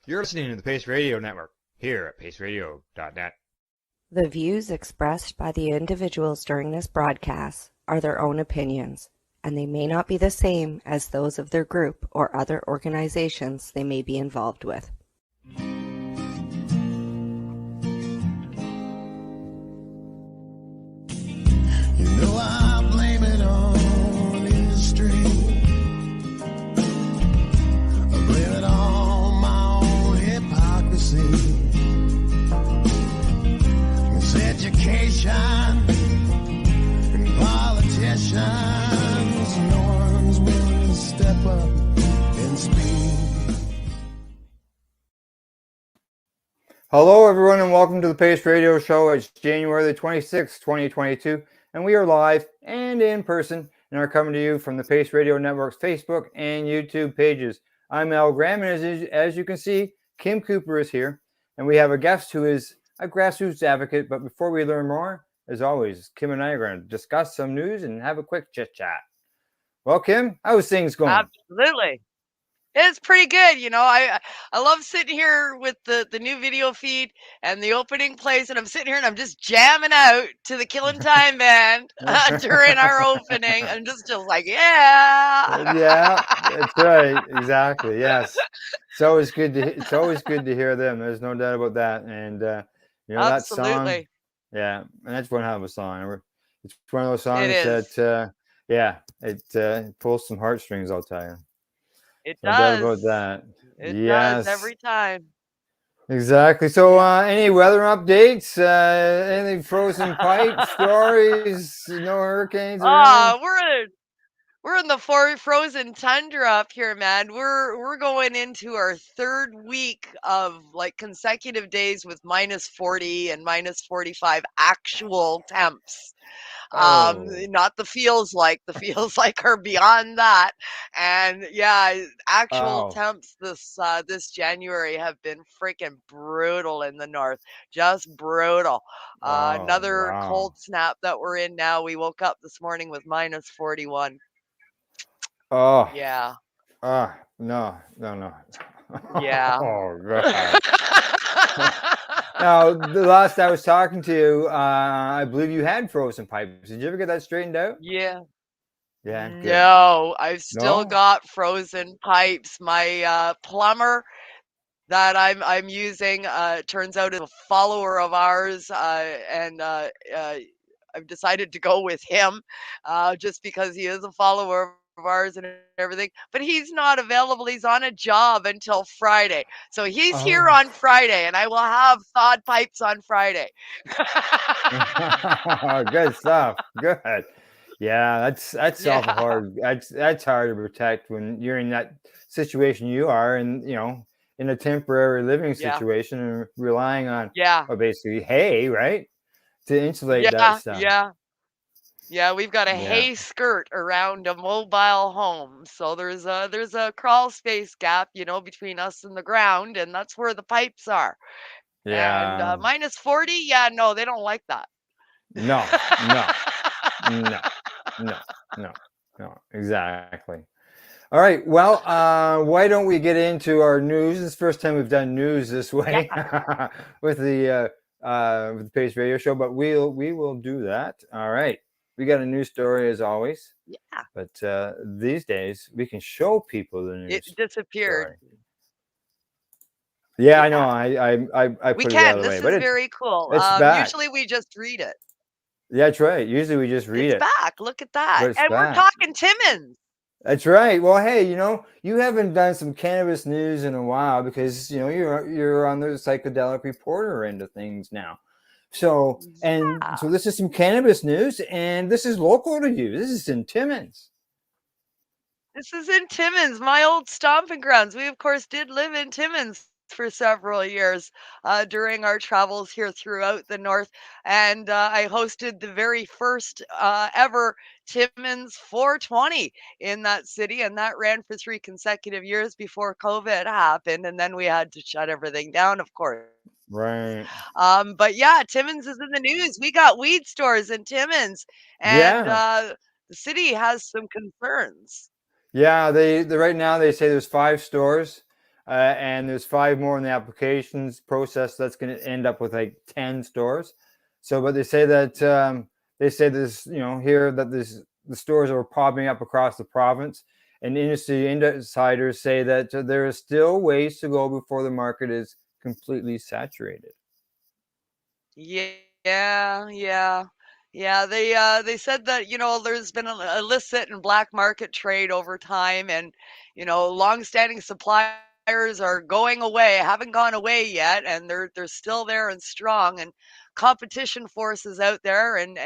You're listening to the Pace Radio Network here at paceradio.net. The views expressed by the individuals during this broadcast are their own opinions, and they may not be the same as those of their group or other organizations they may be involved with. You know I blame it on industry. I blame it on my own hypocrisy. It's education and politicians. No one's willing to step up and speak. Hello, everyone, and welcome to the Pace Radio Show. It's January the 26th, 2022, and we are live and in person and are coming to you from the Pace Radio Network's Facebook and YouTube pages. I'm Al Graham, and as you can see, Kim Cooper is here, and we have a guest who is a grassroots advocate. But before we learn more, as always, Kim and I are going to discuss some news and have a quick chit-chat. Well, Kim, how's things going? Absolutely. It's pretty good. You know, I love sitting here with the new video feed and the opening plays, and I'm sitting here and I'm just jamming out to the Killing Time band during our opening. I'm just like, yeah. Yeah, that's right. Exactly. Yes. It's always good to hear them. There's no doubt about that. And you know, Absolutely. that song. Yeah, and that's one hell of a song. It's one of those songs It is. that it pulls some heartstrings, I'll tell you. It No doubt does. about that. It Yes. does every time. Exactly. So any weather updates? Any frozen pipe stories? No hurricanes or anything? We're in the frozen tundra up here, man. We're going into our third week of like consecutive days with minus 40 and minus 45 actual temps. Not the feels like are beyond that. And yeah, actual temps this January have been freaking brutal in the north. Just brutal. Another cold snap that we're in now. We woke up this morning with minus 41. Oh. Yeah. No. Yeah. Oh, God. Now, the last I was talking to you, I believe you had frozen pipes. Did you ever get that straightened out? Yeah. Yeah. Good. No, I've still No? got frozen pipes. My plumber that I'm using turns out is a follower of ours, and I've decided to go with him just because he is a follower of ours and everything. But he's not available. He's on a job until Friday. So he's here on Friday, and I will have thawed pipes on Friday. Good stuff. Good. Yeah, that's awful hard. That's hard to protect when you're in that situation you are, and you know, in a temporary living situation and relying on basically hay, right? To insulate that stuff. Yeah, we've got a hay skirt around a mobile home. So there's a crawl space gap, you know, between us and the ground, and that's where the pipes are. Yeah. And minus 40, yeah, no, they don't like that. No, exactly. All right, well, why don't we get into our news? It's the first time we've done news this way with the Pace Radio Show, but we will do that. All right, we got a news story as always. Yeah. But these days we can show people the news. It disappeared. Story. Yeah, I know. I put it out of the way, but it's very cool. It's back. Usually we just read it. Yeah, that's right. Usually we just read it. It's back. Look at that. And back. We're talking Timmins. That's right. Well, hey, you know, you haven't done some cannabis news in a while because, you know, you're on the psychedelic reporter end of things now. So, so this is some cannabis news, and this is local to you. This is in Timmins. This is in Timmins, my old stomping grounds. We, of course, did live in Timmins for several years during our travels here throughout the north, and I hosted the very first ever Timmins 420 in that city, and that ran for 3 consecutive years before COVID happened, and then we had to shut everything down, of course. Right. But yeah, Timmins is in the news. We got weed stores in Timmins, and the city has some concerns. Yeah, they right now they say there's 5 stores. and there's 5 more in the applications process. That's going to end up with like 10 stores. So, but they say that this, here that the stores are popping up across the province, and industry insiders say that there is still ways to go before the market is completely saturated. Yeah, yeah. Yeah, they said that, there's been an illicit and black market trade over time, and, long-standing suppliers are going away, haven't gone away yet, and they're still there and strong, and competition forces out there, and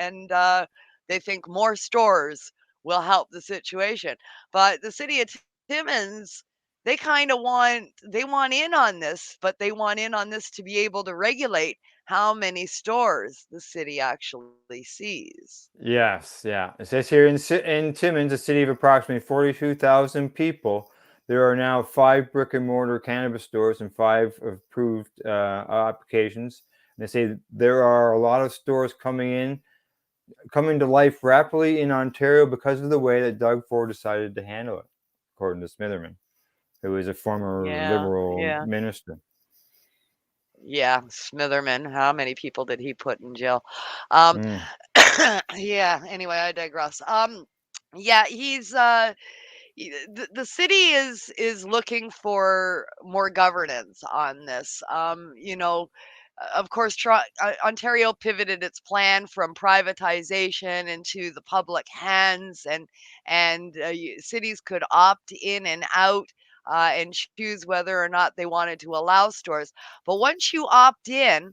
they think more stores will help the situation. But the city of Timmins, they want in on this, but they want in on this to be able to regulate how many stores the city actually sees. Yes, yeah. It says here in Timmins, a city of approximately 42,000 people, there are now 5 brick and mortar cannabis stores and 5 approved applications. And they say there are a lot of stores coming to life rapidly in Ontario because of the way that Doug Ford decided to handle it, according to Smitherman, who is a former Yeah, Liberal yeah, minister. yeah. Smitherman, how many people did he put in jail? Um, Mm, yeah. Anyway, I digress. Yeah, the city is looking for more governance on this. Of course, Ontario pivoted its plan from privatization into the public hands, and cities could opt in and out. And choose whether or not they wanted to allow stores. But once you opt in,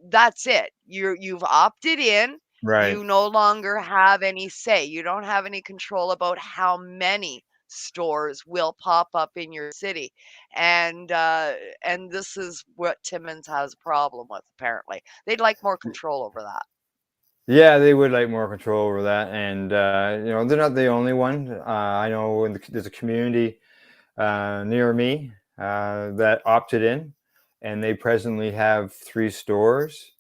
that's it. You've opted in. right. You no longer have any say. You don't have any control about how many stores will pop up in your city. And this is what Timmins has a problem with, apparently. They'd like more control over that. Yeah, they would like more control over that, and they're not the only one. I know there's a community near me that opted in, and they presently have 3 stores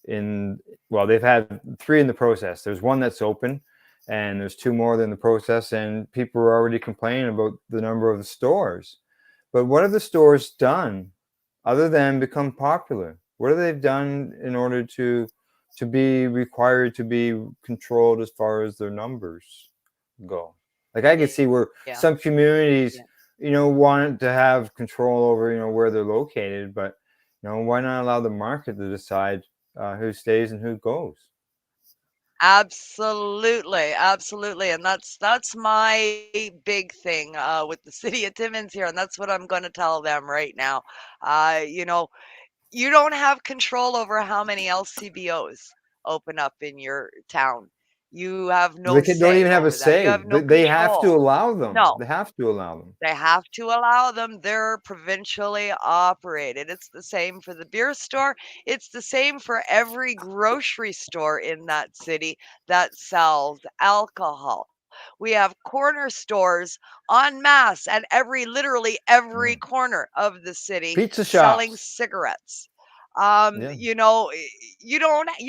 in. Well, they've had 3 in the process. There's one that's open, and there's 2 more in the process, and people are already complaining about the number of the stores. But what have the stores done other than become popular? What have they done in order to be required to be controlled as far as their numbers go? Like I could see where Yeah. some communities, Yeah. wanted to have control over, where they're located, but why not allow the market to decide who stays and who goes? Absolutely, absolutely, and that's my big thing with the city of Timmins here, and that's what I'm going to tell them right now. Uh, you know, you don't have control over how many LCBOs open up in your town. You have They no don't say even have a over that. You say. have no They have to control. allow them. No, They have to allow them. they have to allow them. They're provincially operated. It's the same for the beer store. It's the same for every grocery store in that city that sells alcohol. We have corner stores en masse at literally every Mm. corner of the city Pizza selling shops. cigarettes. Yeah. You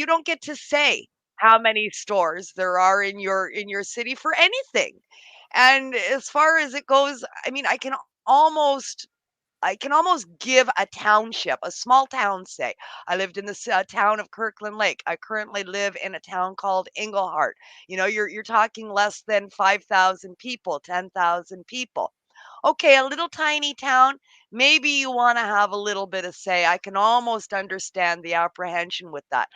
don't get to say how many stores there are in your city for anything. And as far as it goes, I mean, I can almost give a township, a small town, say. I lived in the town of Kirkland Lake. I currently live in a town called Englehart. You're talking less than 5,000 people, 10,000 people. Okay, a little tiny town. Maybe you want to have a little bit of say. I can almost understand the apprehension with that.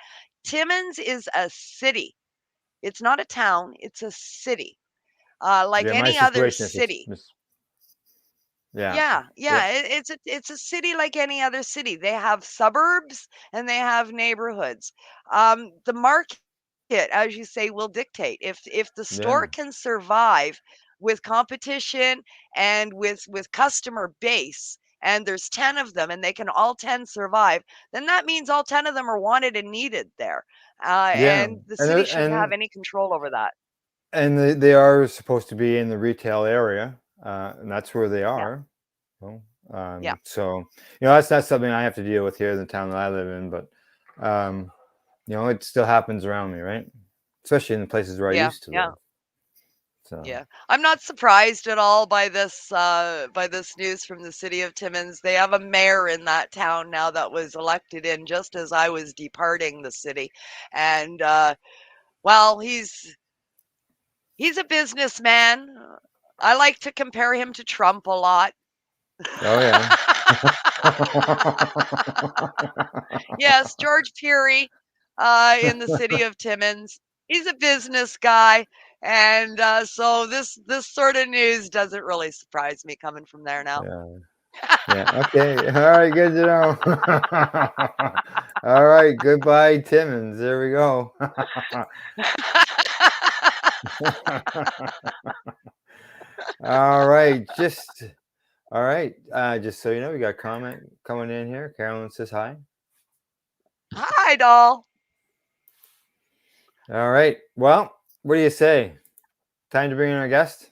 Timmins is a city. It's not a town. It's a city, like Yeah, my any other situation is city. yeah. Yeah, Yep. yeah, it's a city like any other city. They have suburbs and they have neighborhoods. The market, as you say, will dictate. If the store Yeah. can survive with competition and with customer base, and there's 10 of them and they can all 10 survive, then that means all 10 of them are wanted and needed there. Yeah. And the And city they're- shouldn't have and any control over that. and they are supposed to be in the retail area, and that's where they Yeah. are. Well, Yeah. so that's not something I have to deal with here in the town that I live in, but um, it still happens around me, right? Especially in the places where I Yeah. used to Yeah. live. So Yeah, I'm not surprised at all by this news from the city of Timmins. They have a mayor in that town now that was elected in just as I was departing the city, and well, he's a businessman. I like to compare him to Trump a lot. oh yeah. Yes, George Peary, in the city of Timmins. He's a business guy, and so this sort of news doesn't really surprise me coming from there now. Yeah. Yeah. Okay. All right. Good to know. All right. Goodbye, Timmins. There we go. All right. All right. Just so you know, we got a comment coming in here. Carolyn says hi. Hi, doll. All right. Well, what do you say? Time to bring in our guest?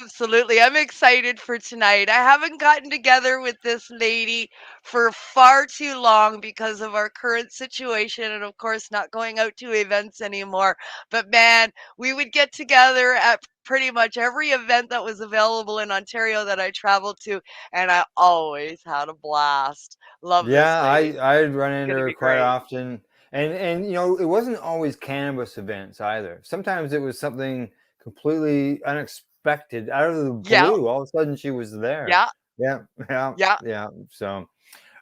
Absolutely. I'm excited for tonight. I haven't gotten together with this lady for far too long because of our current situation and, of course, not going out to events anymore. But man, we would get together at pretty much every event that was available in Ontario that I traveled to, and I always had a blast. Love this Yeah, lady. I'd run It's into going to her be quite great. often, and you know, it wasn't always cannabis events either. Sometimes it was something completely unexpected, out of the Yeah, blue. All of a sudden, she was there. yeah, Yeah, yeah, yeah. yeah. So,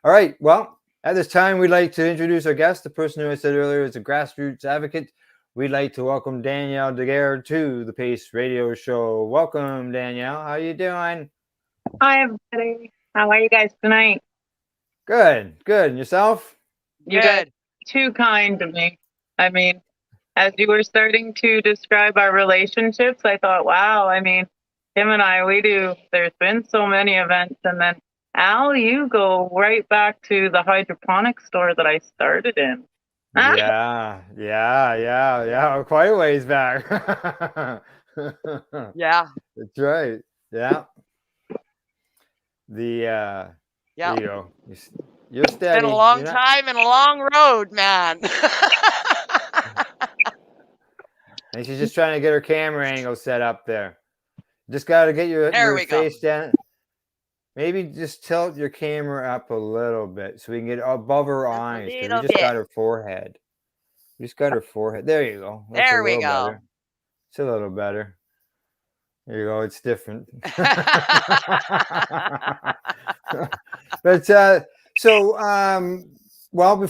all right. Well, at this time, we'd like to introduce our guest, the person who I said earlier is a grassroots advocate. We'd like to welcome Danielle Degeer to the Pace Radio Show. Welcome, Danielle. How you doing? Hi, everybody. How are you guys tonight? Good, good. And yourself? You guys Good. are too kind to me. I mean, as you were starting to describe our relationships, I thought, wow, I mean, Tim and I, there's been so many events. And then, Al, you go right back to the hydroponic store that I started in. Yeah. Quite a ways back. Yeah, That's right. Yeah. There yeah. you go. You're It's been a steady. long You're not. time and a long road, man. And she's just trying to get her camera angle set up there. Just got to get There your we go. face down. Maybe just tilt your camera up a little bit so we can get above her Just a eyes because we little just bit. got her forehead. We just got her forehead. There you go. That's a There we little go. better. It's a little better. There you go. It's different. But well,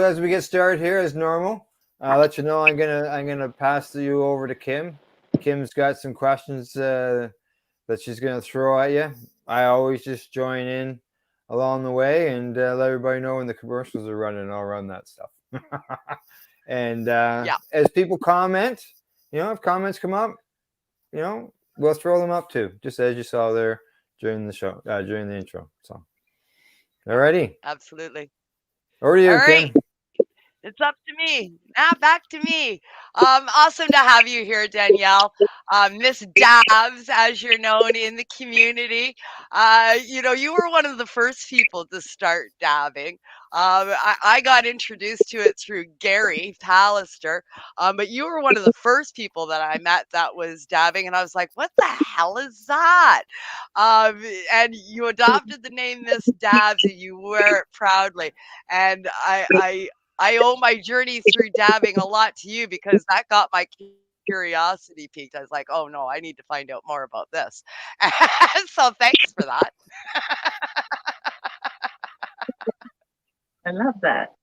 as we get started here, as normal, I'll let you know I'm gonna pass you over to Kim. Kim's got some questions that she's gonna throw at you. I always just join in along the way and let everybody know when the commercials are running. I'll run that stuff. And Yeah, as people comment, if comments come up, we'll throw them up too, just as you saw there during the show, during the intro. So, alrighty, absolutely. over to All you, right. Kim. It's up to me. Now back to me. Awesome to have you here, Danielle. Miss Dabs, as you're known in the community. You were one of the first people to start dabbing. I got introduced to it through Gary Pallister, but you were one of the first people that I met that was dabbing, and I was like, "What the hell is that?" And you adopted the name Miss Dabs, and you wear it proudly. And I owe my journey through dabbing a lot to you because that got my curiosity piqued. I was like, oh no, I need to find out more about this. So thanks for that. I love that.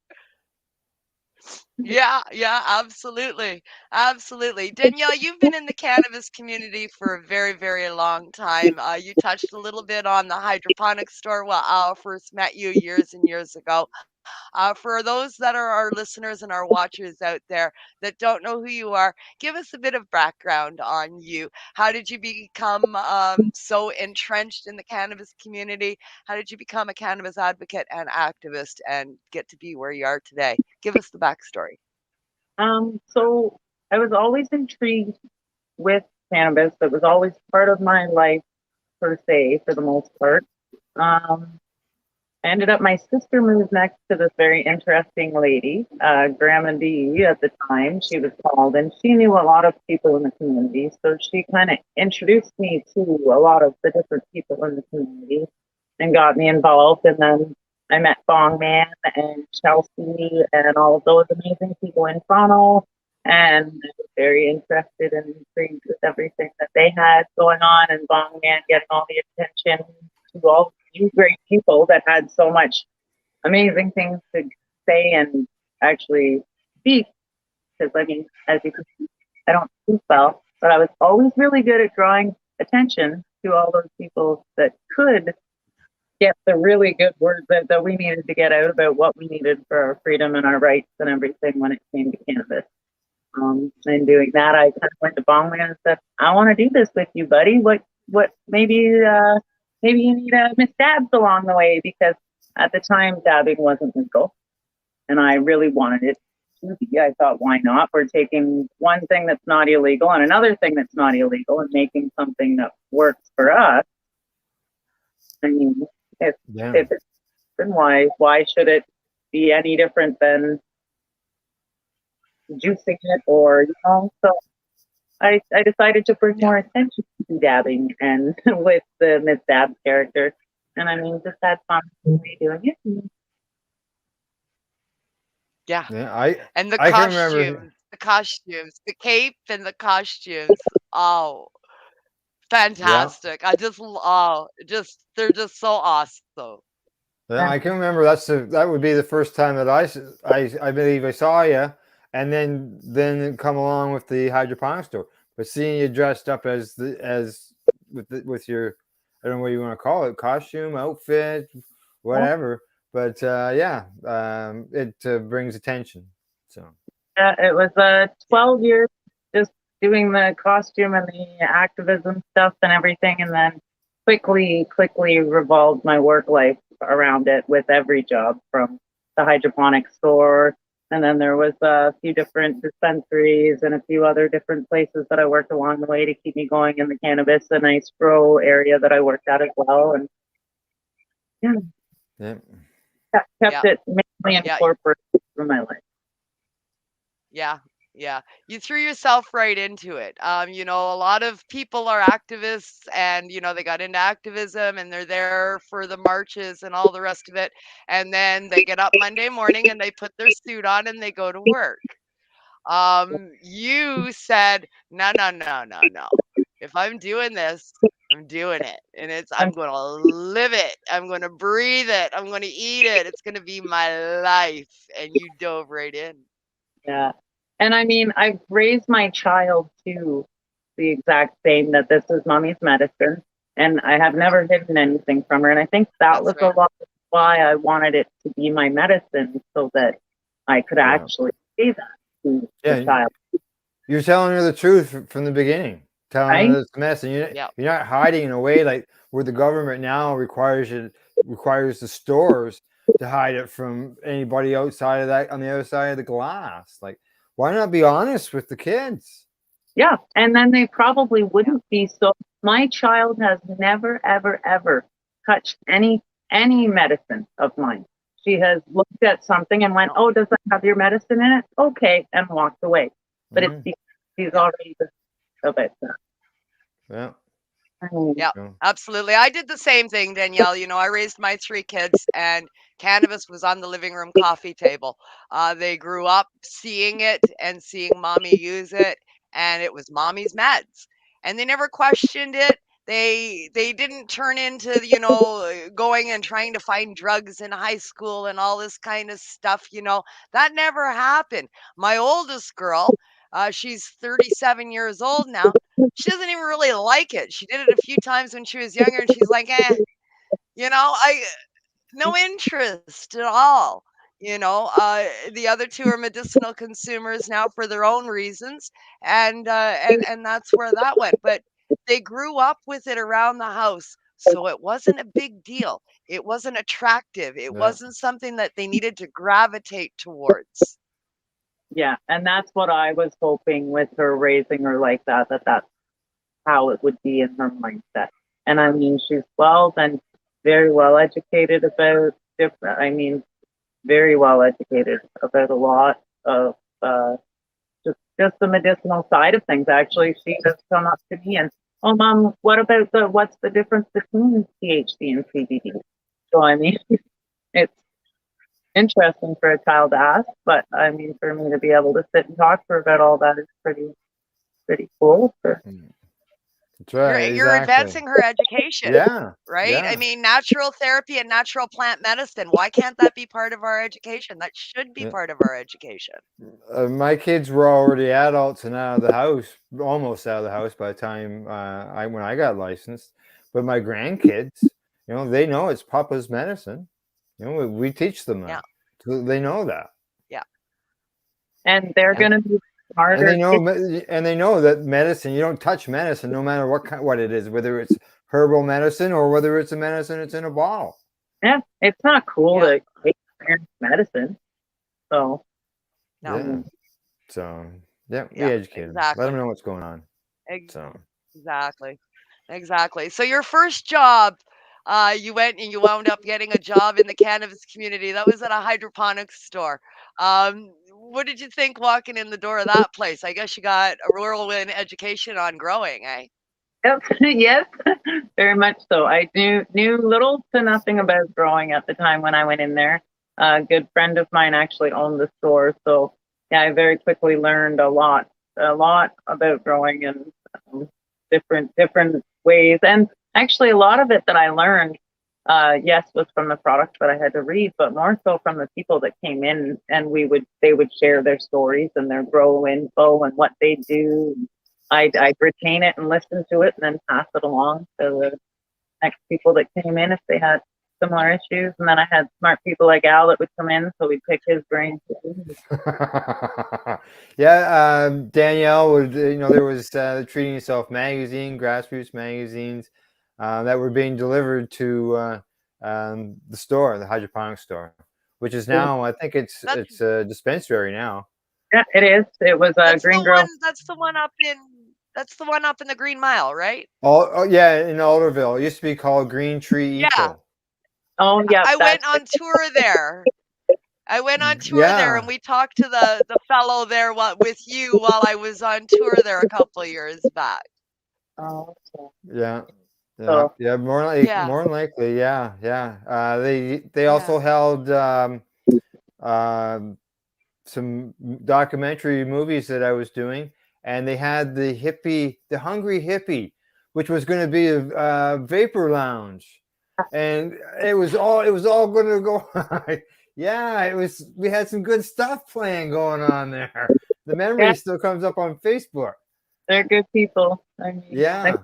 Yeah, absolutely. Absolutely. Danielle, you've been in the cannabis community for a very, very long time. You touched a little bit on the hydroponic store. Well, I first met you years and years ago. For those that are our listeners and our watchers out there that don't know who you are, give us a bit of background on you. How did you become so entrenched in the cannabis community? How did you become a cannabis advocate and activist and get to be where you are today? Give us the backstory. So I was always intrigued with cannabis. It was always part of my life, per se, for the most part. I ended up, my sister moved next to this very interesting lady, Grandma D at the time, she was called, and she knew a lot of people in the community. So she kind of introduced me to a lot of the different people in the community and got me involved. And then I met Bong Man and Chelsea and all of those amazing people in Toronto. And I was very interested and intrigued with everything that they had going on, and Bong Man getting all the attention to all you great people that had so much amazing things to say and actually speak. Because I mean, as you can see, I don't speak well, but I was always really good at drawing attention to all those people that could get the really good words that we needed to get out about what we needed for our freedom and our rights and everything when it came to cannabis. And doing that, I kind of went to Bongman and said, "I want to do this with you, buddy. What? Maybe you need Miss Dabs along the way," because at the time dabbing wasn't legal, and I really wanted it to be. I thought, why not? We're taking one thing that's not illegal and another thing that's not illegal and making something that works for us. I mean, if it's, then why should it be any different than juicing it, or so I decided to bring more attention to dabbing and with the Miss Dabs character, and I mean, just had fun doing it. Yeah. And I can remember the costumes, the cape and the costumes. Oh, fantastic. I just, they're just so awesome. Yeah, I can remember that would be the first time that I believe I saw you, and then come along with the hydroponic store. But seeing you dressed up with your, I don't know what you want to call it, costume, outfit, whatever. But it brings attention. So yeah, it was 12 years just doing the costume and the activism stuff and everything, and then quickly revolved my work life around it with every job, from the hydroponic store, and then there was a few different dispensaries and a few other different places that I worked along the way to keep me going in the cannabis, a nice grow area that I worked at as well, and kept it mainly in corporate for my life. Yeah. You threw yourself right into it. A lot of people are activists, and, they got into activism and they're there for the marches and all the rest of it. And then they get up Monday morning and they put their suit on and they go to work. You said, no. If I'm doing this, I'm doing it. And I'm going to live it. I'm going to breathe it. I'm going to eat it. It's going to be my life. And you dove right in. Yeah. And I mean, I've raised my child to the exact same, that this is mommy's medicine. And I have never hidden anything from her. And I think that was a lot of why I wanted it to be my medicine, so that I could actually say that to the child. You're telling her the truth from the beginning, telling her this mess, and you're not hiding in a way like where the government now requires the stores to hide it from anybody outside of that, on the other side of the glass. Like, why not be honest with the kids? Yeah, and then they probably wouldn't be. So my child has never, ever, ever touched any medicine of mine. She has looked at something and went, "Oh, does that have your medicine in it?" Okay, and walked away. But it's because she's already of it. Yeah. Yeah, absolutely. I did the same thing, Danielle. I raised my 3 kids, and cannabis was on the living room coffee table. They grew up seeing it and seeing mommy use it, and it was mommy's meds. And they never questioned it. They didn't turn into, going and trying to find drugs in high school and all this kind of stuff. That never happened. My oldest girl, she's 37 years old now. She doesn't even really like it. She did it a few times when she was younger, and she's like, no interest at all. The other 2 are medicinal consumers now for their own reasons, and that's where that went. But they grew up with it around the house, so it wasn't a big deal. It wasn't attractive. It wasn't something that they needed to gravitate towards. Yeah, and that's what I was hoping with her, raising her like that that's how it would be in her mindset. And I mean, she's 12 and very well educated about different. I mean, very well educated about a lot of just the medicinal side of things. Actually, she has come up to me and, oh, Mom, what about what's the difference between THC and CBD? So I mean, it's interesting for a child to ask, but I mean, for me to be able to sit and talk to her about all that is pretty cool. That's right. You're Exactly. advancing her education. Yeah. Right? Yeah. I mean, natural therapy and natural plant medicine. Why can't that be part of our education? That should be Yeah. part of our education. My kids were already adults and out of the house, almost out of the house by the time when I got licensed. But my grandkids, they know it's Papa's medicine. We teach them that. Yeah. So they know that. Yeah. And they're Yeah. going to be smarter. And they know that medicine, you don't touch medicine no matter what it is, whether it's herbal medicine or whether it's a medicine that's in a bottle. Yeah, it's not cool Yeah. to take parents' medicine. So, No. Yeah. So, yeah, we Yeah, educate them. Let exactly. them know what's going on. So, Exactly. So your first job, you went and you wound up getting a job in the cannabis community. That was at a hydroponics store. What did you think walking in the door of that place? I guess you got a whirlwind education on growing, eh? yep, yes, very much so. I knew little to nothing about growing at the time when I went in there. A good friend of mine actually owned the store, so yeah, I very quickly learned a lot about growing and different ways. And actually, a lot of it that I learned, yes, was from the products that I had to read, but more so from the people that came in, and they would share their stories and their grow info and what they do. I'd retain it and listen to it, and then pass it along to the next people that came in if they had similar issues. And then I had smart people like Al that would come in, so we'd pick his brain too. yeah, Danielle would, there was Treating Yourself magazine, grassroots magazines that were being delivered to the store, the hydroponic store, which is now, I think it's a dispensary now. Yeah, it is. It was a Green Girl. That's the one up in the Green Mile, right? Oh yeah, in Alderville. It used to be called Green Tree Eco. Yeah. Oh yeah. I went on tour there. Yeah. And we talked to the fellow there with you while I was on tour there a couple of years back. Oh, okay. Yeah. So- Yeah, more than likely, yeah. They also held some documentary movies that I was doing, and they had the Hungry Hippie, which was going to be a vapor lounge, and it was all going to go. Yeah, it was. We had some good stuff playing going on there. The memory still comes up on Facebook. They're good people. I mean, yeah. I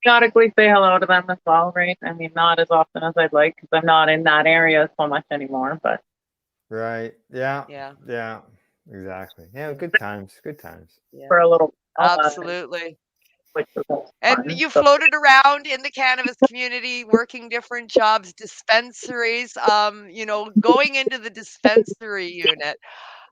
periodically say hello to them as well, right? I mean, not as often as I'd like because I'm not in that area so much anymore, but. Right. Yeah. Yeah. Yeah. Exactly. Yeah. Good times. Yeah. For a little. Absolutely. And you so. floated around in the cannabis community, working different jobs, dispensaries, going into the dispensary unit.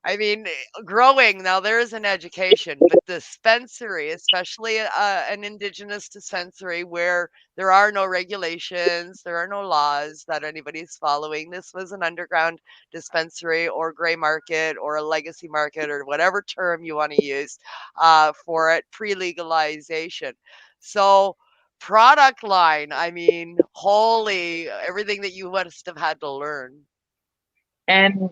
I mean, growing, now there is an education, but dispensary, especially an indigenous dispensary where there are no regulations, there are no laws that anybody's following. This was an underground dispensary or gray market or a legacy market or whatever term you want to use for it, pre-legalization. So product line, I mean, holy, everything that you must have had to learn. And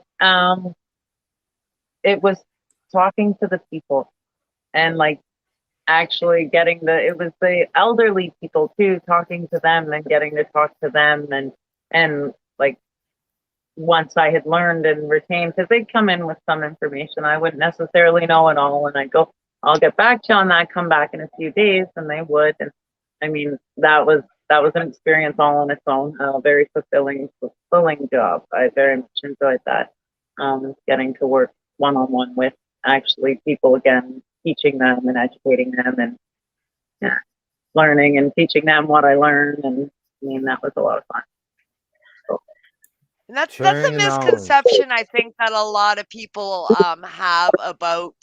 it was talking to the people and like actually getting it was the elderly people too, talking to them and getting to talk to them and like once I had learned and retained, because they'd come in with some information I wouldn't necessarily know it all, and I'd go, I'll get back to you on that, come back in a few days, and they would. And I mean, that was an experience all on its own, a very fulfilling job. I very much enjoyed that, getting to work one-on-one with actually people again, teaching them and educating them and learning and teaching them what I learned. And I mean, that was a lot of fun. So. And that's Sharing a the knowledge. misconception I think that a lot of people have about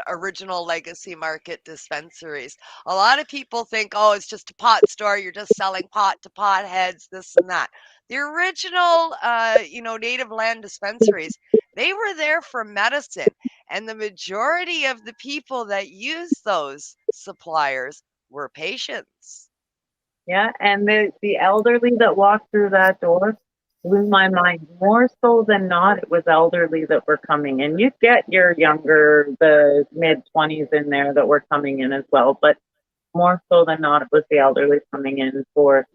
original legacy market dispensaries. A lot of people think, oh, it's just a pot store. You're just selling pot to pot heads, this and that. The original, native land dispensaries, they were there for medicine, and the majority of the people that use those suppliers were patients. Yeah, and the elderly that walked through that door blew my mind. More so than not, it was elderly that were coming in. You'd get your younger, the mid-20s in there that were coming in as well, but more so than not, it was the elderly coming in for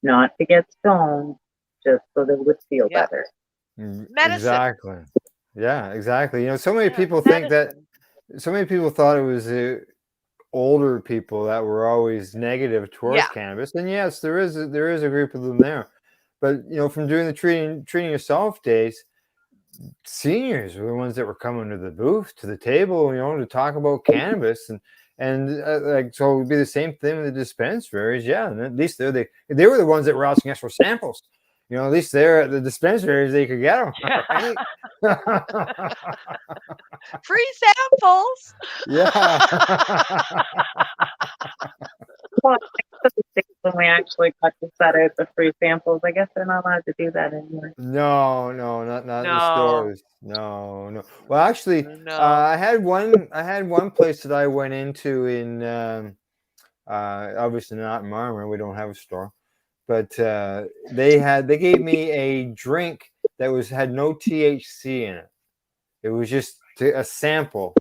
not to get stoned, just so they would feel Yeah. better. Medicine. Exactly. Yeah, exactly. You know, so many Yeah, people think that, medicine. so many people thought it was older people that were always negative towards Yeah. cannabis. And yes, there is a group of them there. But, you know, from doing the treating yourself days, seniors were the ones that were coming to the booth, to the table, you know, to talk about cannabis. And like, so it would be the same thing with the dispensaries. Yeah, and at least they were the ones that were asking us for samples. You know, at least there at the dispensaries they could get them. Yeah. Right? Free samples. Yeah. Well, when we actually got to set out the free samples, I guess they're not allowed to do that anymore. No, not in the No. stores. No. Well, actually, No. I had one place that I went into in obviously not in Marmor. We don't have a store, but they gave me a drink that had no THC in it. It was just a sample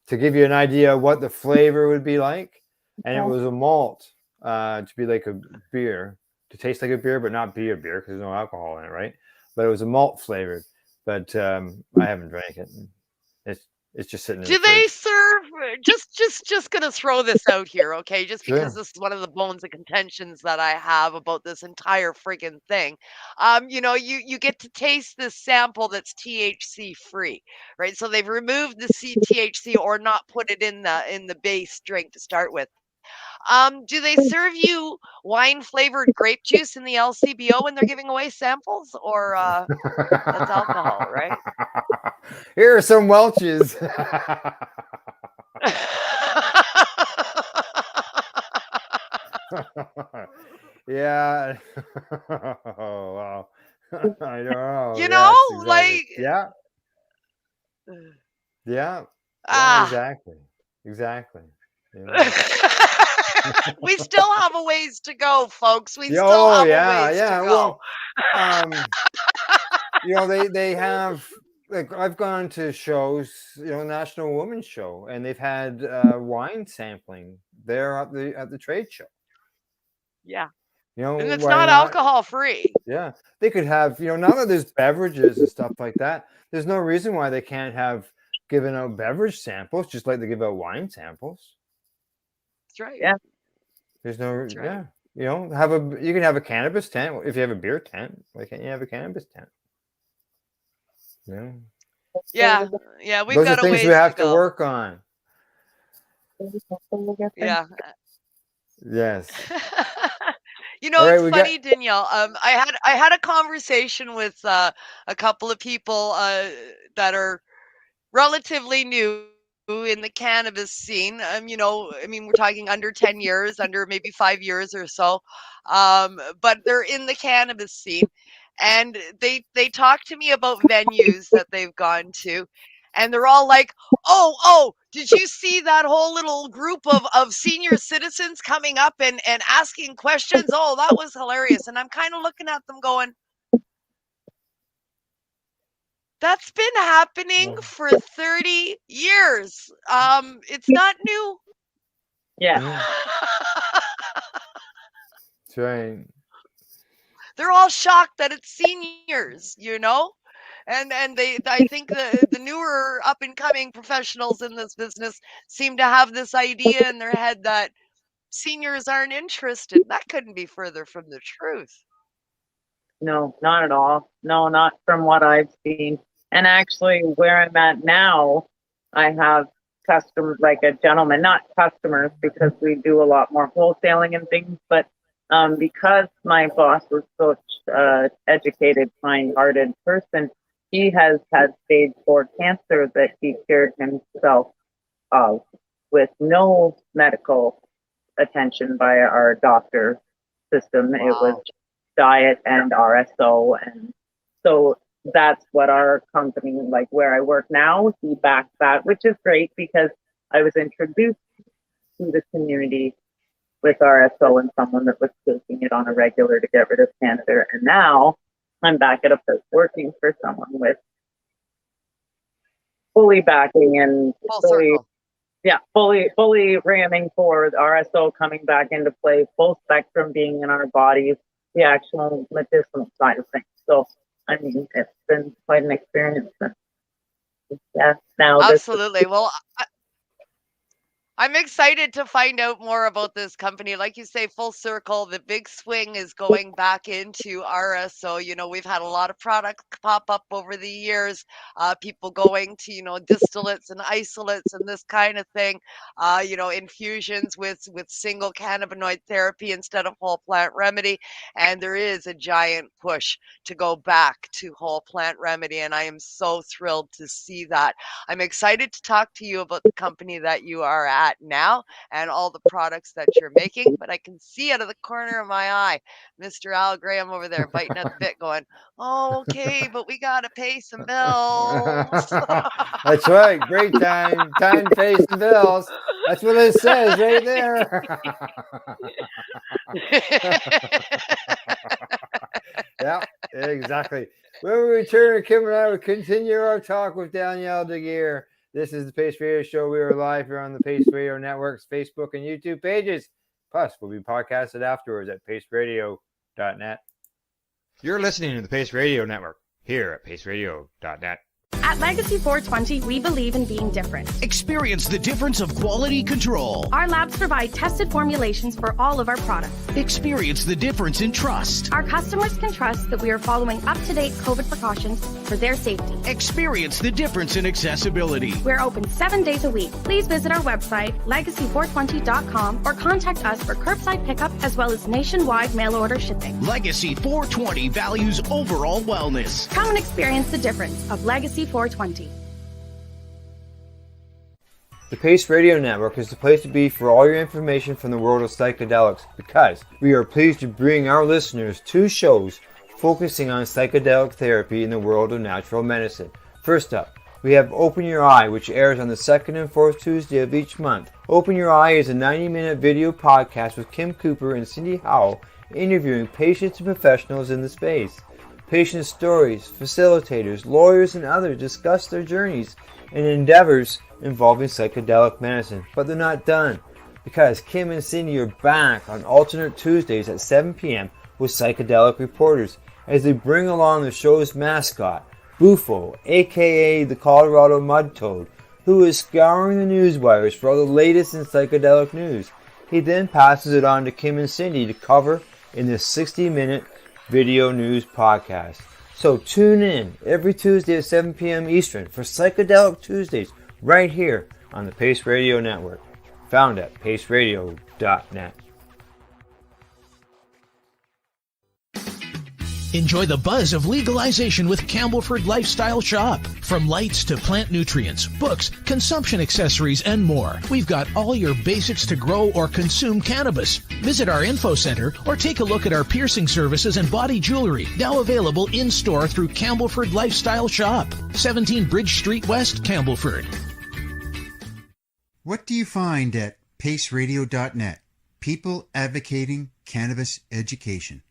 to give you an idea of what the flavor would be like, and it was a malt to be like a beer, to taste like a beer, but not be a beer because there's no alcohol in it, right? But it was a malt flavored. But I haven't drank it. It's just sitting in Do the they fridge. serve just gonna throw this out here, okay? Just because Sure. this is one of the bones of contentions that I have about this entire friggin' thing. You get to taste this sample that's THC free, right? So they've removed the THC or not put it in the base drink to start with. Do they serve you wine flavored grape juice in the LCBO when they're giving away samples, or that's alcohol, right? Here are some Welch's. Yeah. Oh, wow. I don't know. You know, Yes, exactly. like Yeah. Yeah. ah. Exactly. You know. We still have a ways to go, folks. We still Oh have a yeah, ways to yeah. go. Well, you know, they have, like, I've gone to shows, you know, National Women's Show, and they've had wine sampling there at the trade show. Yeah. You know, And it's why not not? alcohol free. Yeah, they could have, you know, now that there's beverages and stuff like that, there's no reason why they can't have given out beverage samples just like they give out wine samples. That's right. Yeah. There's no, That's right. yeah, you know, you can have a cannabis tent if you have a beer tent. Why can't you have a cannabis tent? Yeah, Yeah, we've those are got a things ways we have to to go. work on. Yeah. Yes. You know, All right, it's we got. funny, Danielle. I had a conversation with a couple of people that are relatively new in the cannabis scene. I mean, we're talking under 10 years, under maybe 5 years or so. But they're in the cannabis scene, and they talk to me about venues that they've gone to, and they're all like, oh, did you see that whole little group of senior citizens coming up and asking questions? Oh, that was hilarious. And I'm kind of looking at them going, that's been happening for 30 years. It's not new. Yeah. That's right. They're all shocked that it's seniors, and I think the newer up and coming professionals in this business seem to have this idea in their head that seniors aren't interested. That couldn't be further from the truth. No, not at all. No, not from what I've seen. And actually, where I'm at now, I have customers, like a gentleman, not customers because we do a lot more wholesaling and things, but because my boss was such educated, kind-hearted person. He has had stage 4 cancer that he cured himself of with no medical attention by our doctor system. It was Wow. diet and RSO. And so that's what our company, like where I work now, he backs that, which is great because I was introduced to the community with RSO and someone that was taking it on a regular to get rid of cancer. And now I'm back at a place working for someone with fully backing and Full fully, circle. yeah, fully ramming forward RSO coming back into play, full spectrum being in our bodies, the actual medicinal side of things. So, I mean, it's been quite an experience. And yeah, now this is Absolutely. Well, I'm excited to find out more about this company. Like you say, full circle, the big swing is going back into RSO. You know, we've had a lot of products pop up over the years, people going to, you know, distillates and isolates and this kind of thing, you know, infusions with single cannabinoid therapy instead of whole plant remedy. And there is a giant push to go back to whole plant remedy. And I am so thrilled to see that. I'm excited to talk to you about the company that you are at now and all the products that you're making. But I can see out of the corner of my eye, Mr. Al Graham over there biting at the bit going, oh, okay, but we got to pay some bills. That's right. Great time. Time to pay some bills. That's what it says right there. Yeah, exactly. When we return, Kim and I will continue our talk with Danielle Degeer. This is the Pace Radio Show. We are live here on the Pace Radio Network's Facebook and YouTube pages. Plus, we'll be podcasted afterwards at paceradio.net. You're listening to the Pace Radio Network here at paceradio.net. At Legacy 420, we believe in being different. Experience the difference of quality control. Our labs provide tested formulations for all of our products. Experience the difference in trust. Our customers can trust that we are following up-to-date COVID precautions for their safety. Experience the difference in accessibility. We're open 7 days a week. Please visit our website, legacy420.com, or contact us for curbside pickup as well as nationwide mail order shipping. Legacy 420 values overall wellness. Come and experience the difference of Legacy 420. The Pace Radio Network is the place to be for all your information from the world of psychedelics because we are pleased to bring our listeners 2 shows focusing on psychedelic therapy in the world of natural medicine. First up, we have Open Your Eye, which airs on the 2nd and 4th Tuesday of each month. Open Your Eye is a 90-minute video podcast with Kim Cooper and Cindy Howell interviewing patients and professionals in the space. Patient stories, facilitators, lawyers, and others discuss their journeys and endeavors involving psychedelic medicine. But they're not done, because Kim and Cindy are back on alternate Tuesdays at 7 p.m. with psychedelic reporters as they bring along the show's mascot, Bufo, aka the Colorado Mud Toad, who is scouring the news wires for all the latest in psychedelic news. He then passes it on to Kim and Cindy to cover in this 60-minute video news podcast. So tune in every Tuesday at 7 p.m. Eastern for Psychedelic Tuesdays right here on the Pace Radio Network, found at paceradio.net. Enjoy the buzz of legalization with Campbellford Lifestyle Shop. From lights to plant nutrients, books, consumption accessories, and more, we've got all your basics to grow or consume cannabis. Visit our info center or take a look at our piercing services and body jewelry, now available in-store through Campbellford Lifestyle Shop, 17 Bridge Street West, Campbellford. What do you find at paceradio.net? People advocating cannabis education.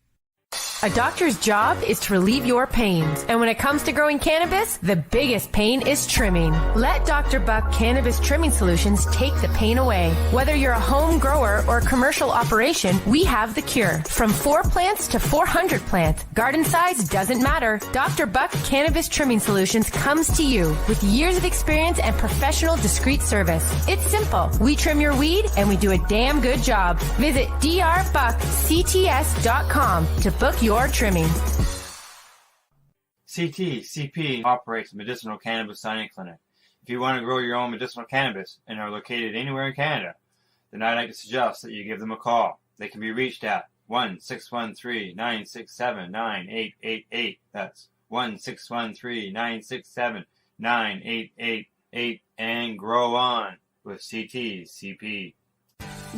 A doctor's job is to relieve your pains. And when it comes to growing cannabis, the biggest pain is trimming. Let Dr. Buck Cannabis Trimming Solutions take the pain away. Whether you're a home grower or a commercial operation, we have the cure. From 4 plants to 400 plants, garden size doesn't matter. Dr. Buck Cannabis Trimming Solutions comes to you with years of experience and professional discreet service. It's simple. We trim your weed and we do a damn good job. Visit drbuckcts.com to book your trimming. CP operates a medicinal cannabis signing clinic. If you want to grow your own medicinal cannabis and are located anywhere in Canada, then I'd like to suggest that you give them a call. They can be reached at 1-613-967-9888. That's 1-613-967-9888. And grow on with CTCP.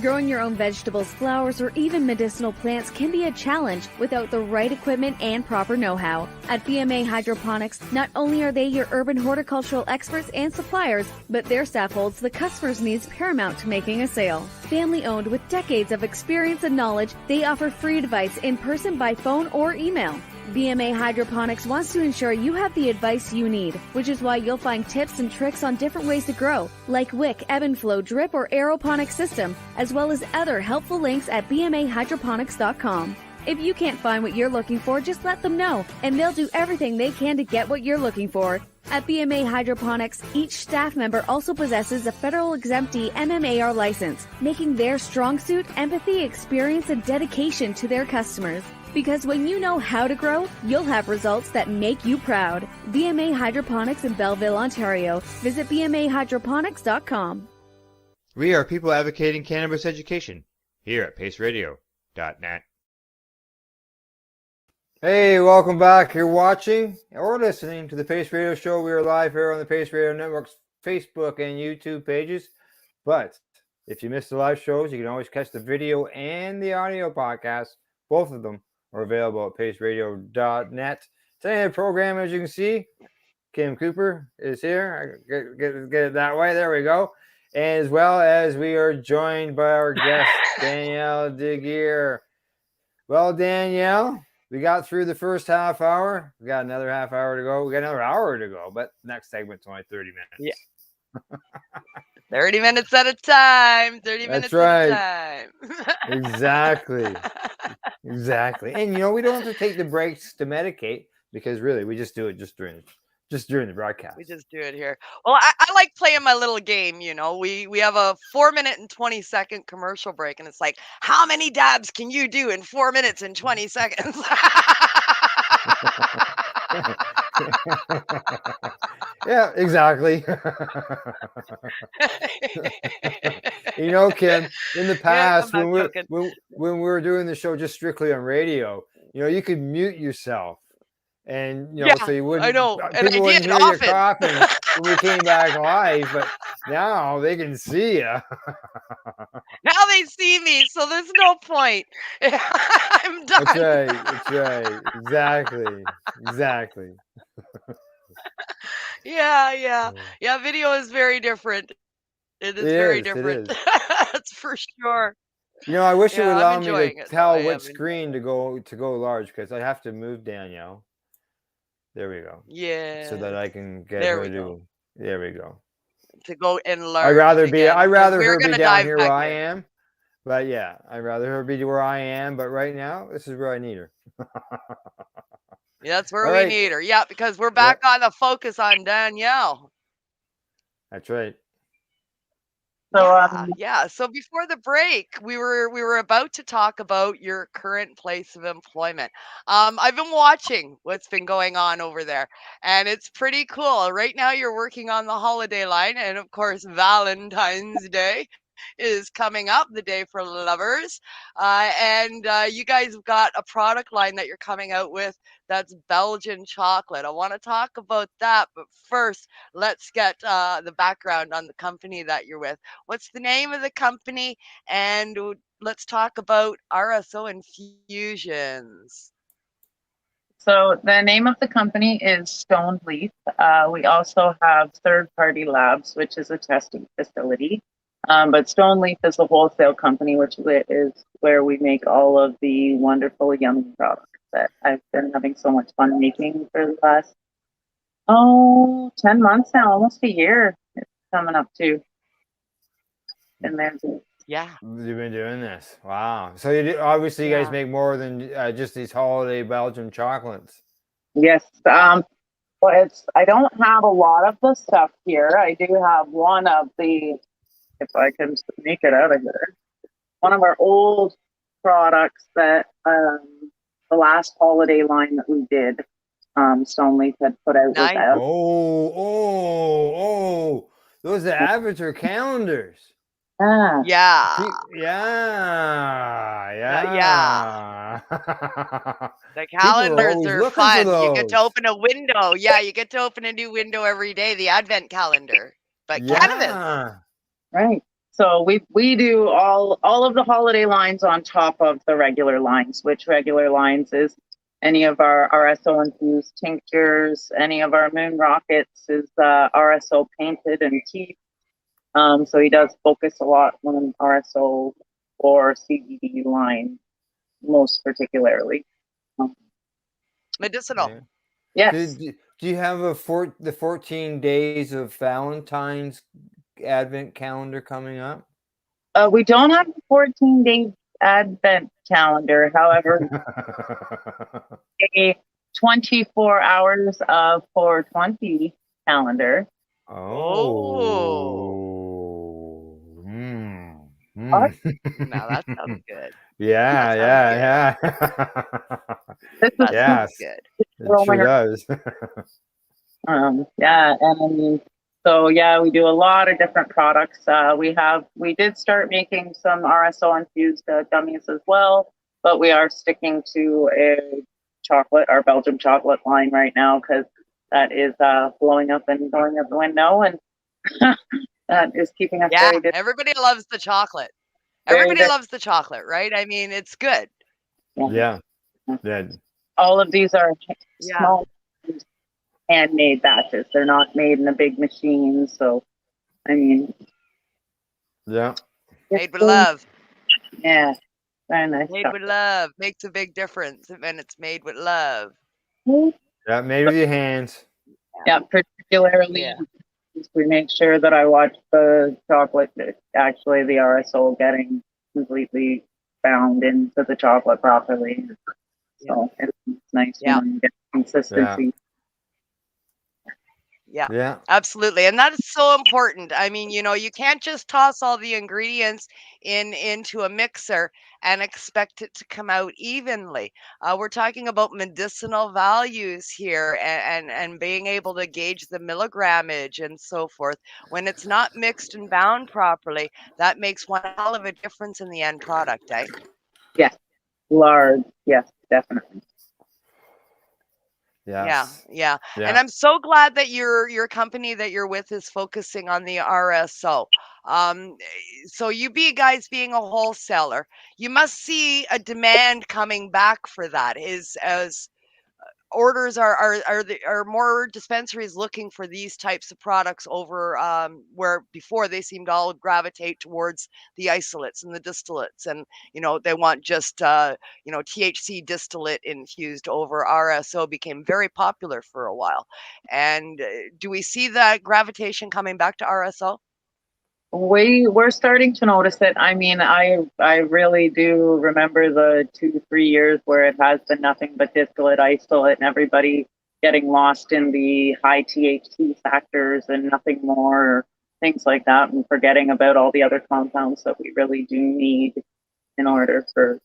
Growing your own vegetables, flowers, or even medicinal plants can be a challenge without the right equipment and proper know-how. At BMA Hydroponics, not only are they your urban horticultural experts and suppliers, but their staff holds the customer's needs paramount to making a sale. Family owned with decades of experience and knowledge, they offer free advice in person, by phone, or email. BMA Hydroponics wants to ensure you have the advice you need, which is why you'll find tips and tricks on different ways to grow, like wick, ebb and flow, drip, or aeroponic system, as well as other helpful links at bmahydroponics.com. If you can't find what you're looking for, just let them know, and they'll do everything they can to get what you're looking for. At BMA Hydroponics, each staff member also possesses a federal exemptee MMAR license, making their strong suit empathy, experience, and dedication to their customers. Because when you know how to grow, you'll have results that make you proud. BMA Hydroponics in Belleville, Ontario. Visit bmahydroponics.com. We are people advocating cannabis education here at paceradio.net. Hey, welcome back. You're watching or listening to the Pace Radio Show. We are live here on the Pace Radio Network's Facebook and YouTube pages. But if you missed the live shows, you can always catch the video and the audio podcast. Both of them are available at paceradio.net. Today's program, as you can see, Kim Cooper is here. Get it that way. There we go. As well as we are joined by our guest, Danielle Degeer. Well, Danielle, we got through the first half hour. We got another half hour to go. We got another hour to go, but next segment's only 30 minutes. Yeah. 30 minutes at a time. 30 minutes at a time. Exactly. Exactly. And, we don't have to take the breaks to medicate because really we just do it just during the broadcast. We just do it here. Well, I like playing my little game, We have a 4-minute and 20-second commercial break, and it's like, how many dabs can you do in 4 minutes and 20 seconds? Yeah, exactly. Kim, in the past, when we were doing the show just strictly on radio, you could mute yourself. And so you wouldn't. I know. People wouldn't hear you coughing when we came back live, but now they can see you. Now they see me, so there's no point. I'm done. That's right. Exactly. Yeah. Video is very different. It is very different. That's for sure. I wish it would allow me to tell which screen to go large because I have to move Danielle. There we go. Yeah. So that I can get her to. There we go. To go enlarge. I'd rather her be down here where I am. But yeah, I'd rather her be where I am. But right now, this is where I need her. Yeah, that's where we need her. Yeah, because we're back on the focus on Danielle. That's right. So So before the break, we were about to talk about your current place of employment. I've been watching what's been going on over there, and it's pretty cool. Right now, you're working on the holiday line, and of course, Valentine's Day is coming up, the day for lovers, and you guys have got a product line that you're coming out with that's Belgian chocolate. I want to talk about that, but first let's get the background on the company that you're with. What's the name of the company, and let's talk about RSO Infusions. So the name of the company is Stone Leaf. We also have Third Party Labs, which is a testing facility. But Stone Leaf is a wholesale company, which is where we make all of the wonderful, yummy products that I've been having so much fun making for the last, 10 months now, almost a year. It's coming up to. And then, yeah. You've been doing this. Wow. So you guys make more than just these holiday Belgian chocolates. Yes. Well, I don't have a lot of the stuff here. I do have one of the, if I can make it out of here, one of our old products that the last holiday line that we did, Stone Leaf had put out. Nice. Oh, those are Avatar calendars. Ah, Yeah. Yeah. The People are calendars always are looking for fun. You get to those. open a window. Yeah, you get to open a new window every day, the advent calendar. But cannabis. Yeah. right. So we do all of the holiday lines on top of the regular lines, which regular lines is any of our RSO infused tinctures, any of our moon rockets is RSO painted and teeth. So he does focus a lot on RSO or CBD line, most particularly. Medicinal. Yeah. Yes, Do you have the 14 days of Valentine's Advent calendar coming up? we don't have a 14-day advent calendar. However, a 24 hours of 420 calendar. Oh. Our- Now that sounds good. Yeah, That sounds good. yeah. This is That sounds Yes, good. it sure does. yeah, and I mean, so yeah, we do a lot of different products. We did start making some RSO infused gummies as well, but we are sticking to our Belgium chocolate line right now because that is blowing up and going out the window, and that is keeping us Yeah, very busy. everybody loves the chocolate. Very, Everybody very, loves the chocolate, right? I mean, it's good. Yeah. All of these are Yeah. small handmade batches. They're not made in a big machine. So, I mean, Yeah. Made with love. Yeah, very nice. Made with love makes a big difference when it's made with love. Yeah, made with your hands. Yeah, particularly we make sure that I watch the chocolate, actually the RSO getting completely bound into the chocolate properly. So it's nice when you get consistency. Yeah, absolutely. And that is so important. I mean, you can't just toss all the ingredients into a mixer and expect it to come out evenly. We're talking about medicinal values here and being able to gauge the milligrammage and so forth. When it's not mixed and bound properly, that makes one hell of a difference in the end product, eh? Yes, large. Yes, definitely. Yes. Yeah. And I'm so glad that your company that you're with is focusing on the RSO. So you guys being a wholesaler, you must see a demand coming back for that as orders are more dispensaries looking for these types of products over where before they seemed to all gravitate towards the isolates and the distillates, and they want just THC distillate infused over RSO became very popular for a while. And do we see that gravitation coming back to RSO? We're starting to notice it. I mean, I really do remember the 2-3 years where it has been nothing but distillate, isolate, and everybody getting lost in the high THC factors and nothing more, things like that, and forgetting about all the other compounds that we really do need in order for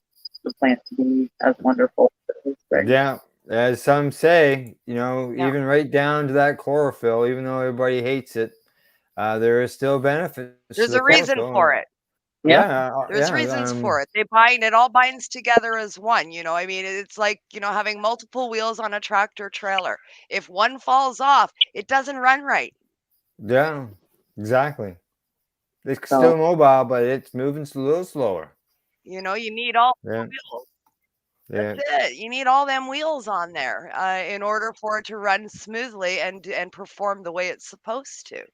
the plant to be as wonderful as it is right now. Yeah, as some say, even right down to that chlorophyll, even though everybody hates it, there is still benefits. There's a reason for it. There's reasons for it. It all binds together as one. I mean, it's like, having multiple wheels on a tractor trailer. If one falls off, it doesn't run right. Yeah, exactly. It's still mobile, but it's moving a little slower. You need all the wheels. That's it. You need all them wheels on there in order for it to run smoothly and perform the way it's supposed to.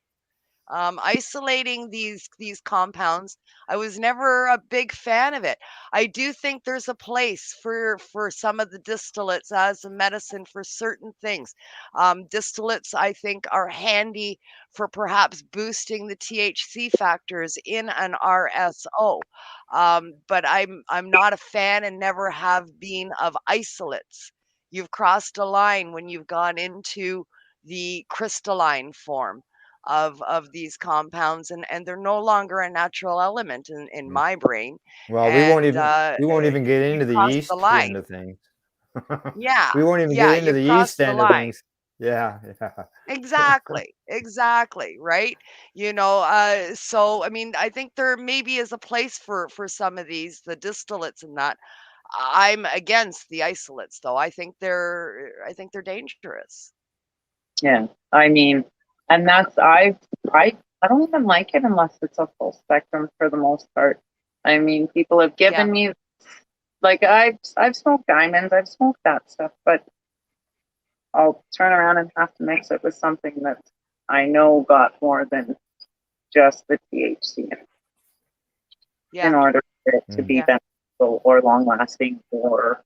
Isolating these compounds, I was never a big fan of it. I do think there's a place for some of the distillates as a medicine for certain things. Distillates, I think, are handy for perhaps boosting the THC factors in an RSO. But I'm not a fan and never have been of isolates. You've crossed a line when you've gone into the crystalline form of these compounds, and they're no longer a natural element in my brain. Well, we won't even get into the yeast end of things. Yeah, We won't even get into you've the crossed yeast the end of line. things. Yeah. Exactly, right? So I mean, I think there maybe is a place for some of these, the distillates and that. I'm against the isolates though. I think they're dangerous. Yeah. I mean, and that's I don't even like it unless it's a full spectrum for the most part. I mean, people have Yeah. given me like I've smoked diamonds, I've smoked that stuff, but I'll turn around and have to mix it with something that I know got more than just the THC in it Yeah. in order for it to be Yeah. beneficial or long lasting or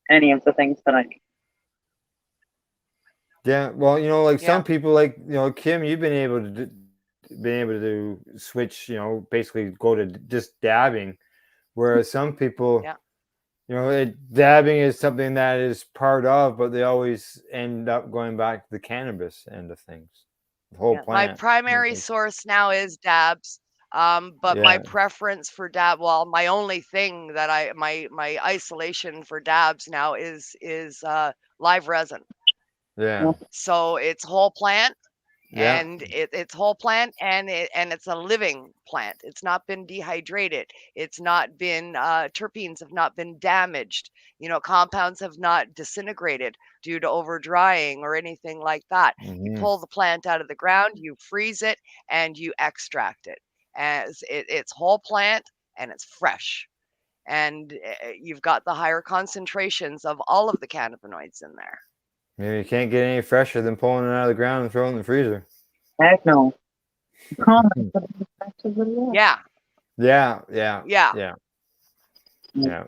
any of the things that I need. Yeah. Well, like Yeah. some people, like Kim, you've been able to switch. Basically go to just dabbing, whereas some people, Yeah. dabbing is something that is part of, but they always end up going back to the cannabis end of things, the whole Yeah. My plant. primary source now is dabs. But my Yeah. preference for well, my only thing that my isolation for dabs now is live resin. Yeah. So it's whole plant, Yeah. and it's whole plant, and it's a living plant. It's not been dehydrated. It's not been terpenes have not been damaged. Compounds have not disintegrated due to over drying or anything like that. You pull the plant out of the ground, you freeze it, and you extract it. As it's whole plant and it's fresh, and you've got the higher concentrations of all of the cannabinoids in there. You can't get any fresher than pulling it out of the ground and throwing it in the freezer. Heck no. Yeah. Yeah.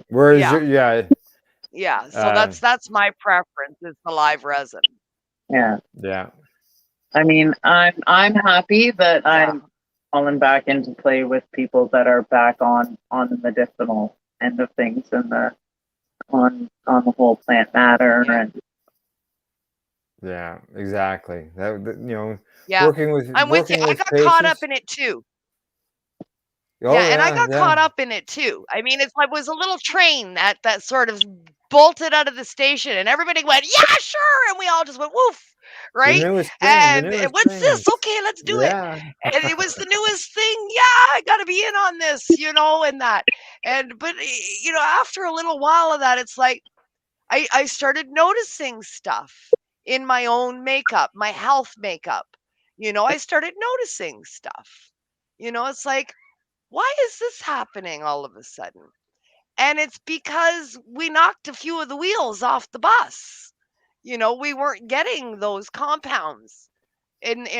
Whereas Yeah. Yeah. So that's my preference is the live resin. Yeah. Yeah. I mean, I'm happy that I'm falling back into play with people that are back on the medicinal end of things and on the whole plant matter and Yeah, exactly. Yeah. Working with I'm with you. I got caught up in it too. Oh and I yeah, got caught up in it too. I mean, it was a little train that sort of bolted out of the station, and everybody went, "Yeah, sure," and we all just went, "Woof!" The Right? newest thing. And what's this? Okay, let's do it. Yeah. And it was the newest thing. Yeah, I got to be in on this, and that. But after a little while of that, it's like I started noticing stuff in my own makeup, my health makeup. I started noticing stuff. It's like, why is this happening all of a sudden? And it's because we knocked a few of the wheels off the bus. We weren't getting those compounds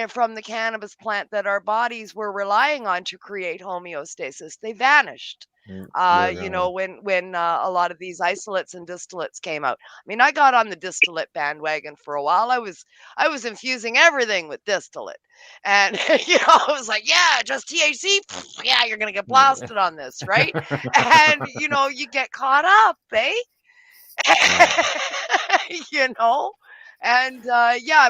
from the cannabis plant that our bodies were relying on to create homeostasis. They vanished. When a lot of these isolates and distillates came out. I mean, I got on the distillate bandwagon for a while. I was infusing everything with distillate, and I was like, yeah, just THC. Yeah, you're gonna get blasted on this, right? And you get caught up, eh? And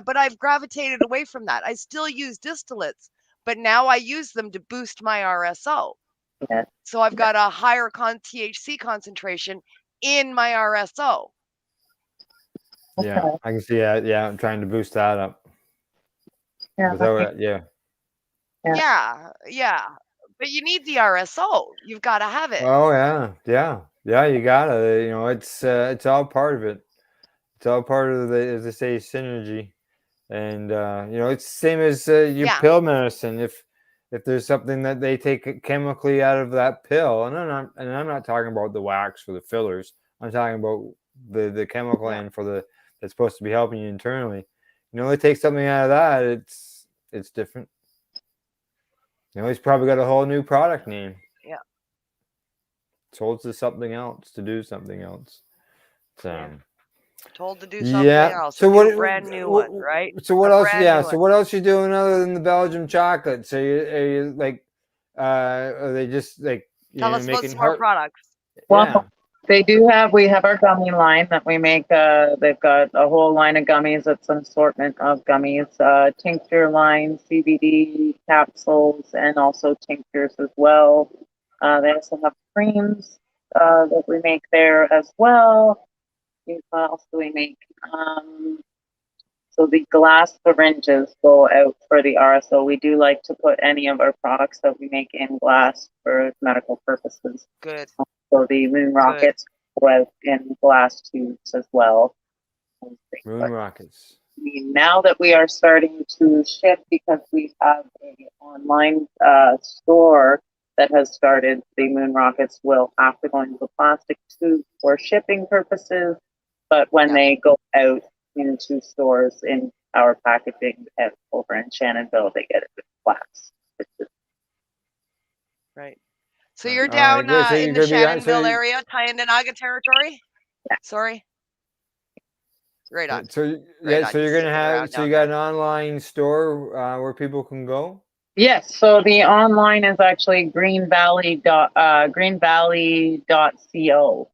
but I've gravitated away from that. I still use distillates, but now I use them to boost my RSO. Yeah. So I've got a higher THC concentration in my RSO. Yeah, I can see that. Yeah, I'm trying to boost that up. Yeah. Yeah. But you need the RSO. You've got to have it. Oh yeah. You gotta. It's all part of it. It's all part of the, as they say, synergy. And it's the same as your pill medicine. If there's something that they take chemically out of that pill, and I'm not talking about the wax for the fillers. I'm talking about the chemical end that's supposed to be helping you internally. They take something out of that, it's different. He's probably got a whole new product name. Yeah. Told to something else, to do something else. Told to do something else. So what? Brand new one, right? So what else? Yeah. So what else you doing other than the Belgium chocolate? So are you like, are they just like tell us about making some more products? Well, we have our gummy line that we make. They've got a whole line of gummies. It's an assortment of gummies, tincture line, CBD capsules, and also tinctures as well. They also have creams that we make there as well. What else do we make? So the glass syringes go out for the RSO. We do like to put any of our products that we make in glass for medical purposes. Good. So the moon rockets go out in glass tubes as well. Moon rockets. Now that we are starting to ship because we have an online store that has started, the moon rockets will have to go into the plastic tube for shipping purposes. But when they go out into stores in our packaging over in Shannonville, they get it in glass. Right. So you're All down right, good. So in you're the gonna be Shannonville area, Tyendinaga territory? Sorry. Right on. So Right yeah, on. so You you're gonna stick it around have, so down you got there. an online store where people can go. Yes, so the online is actually greenvalley.co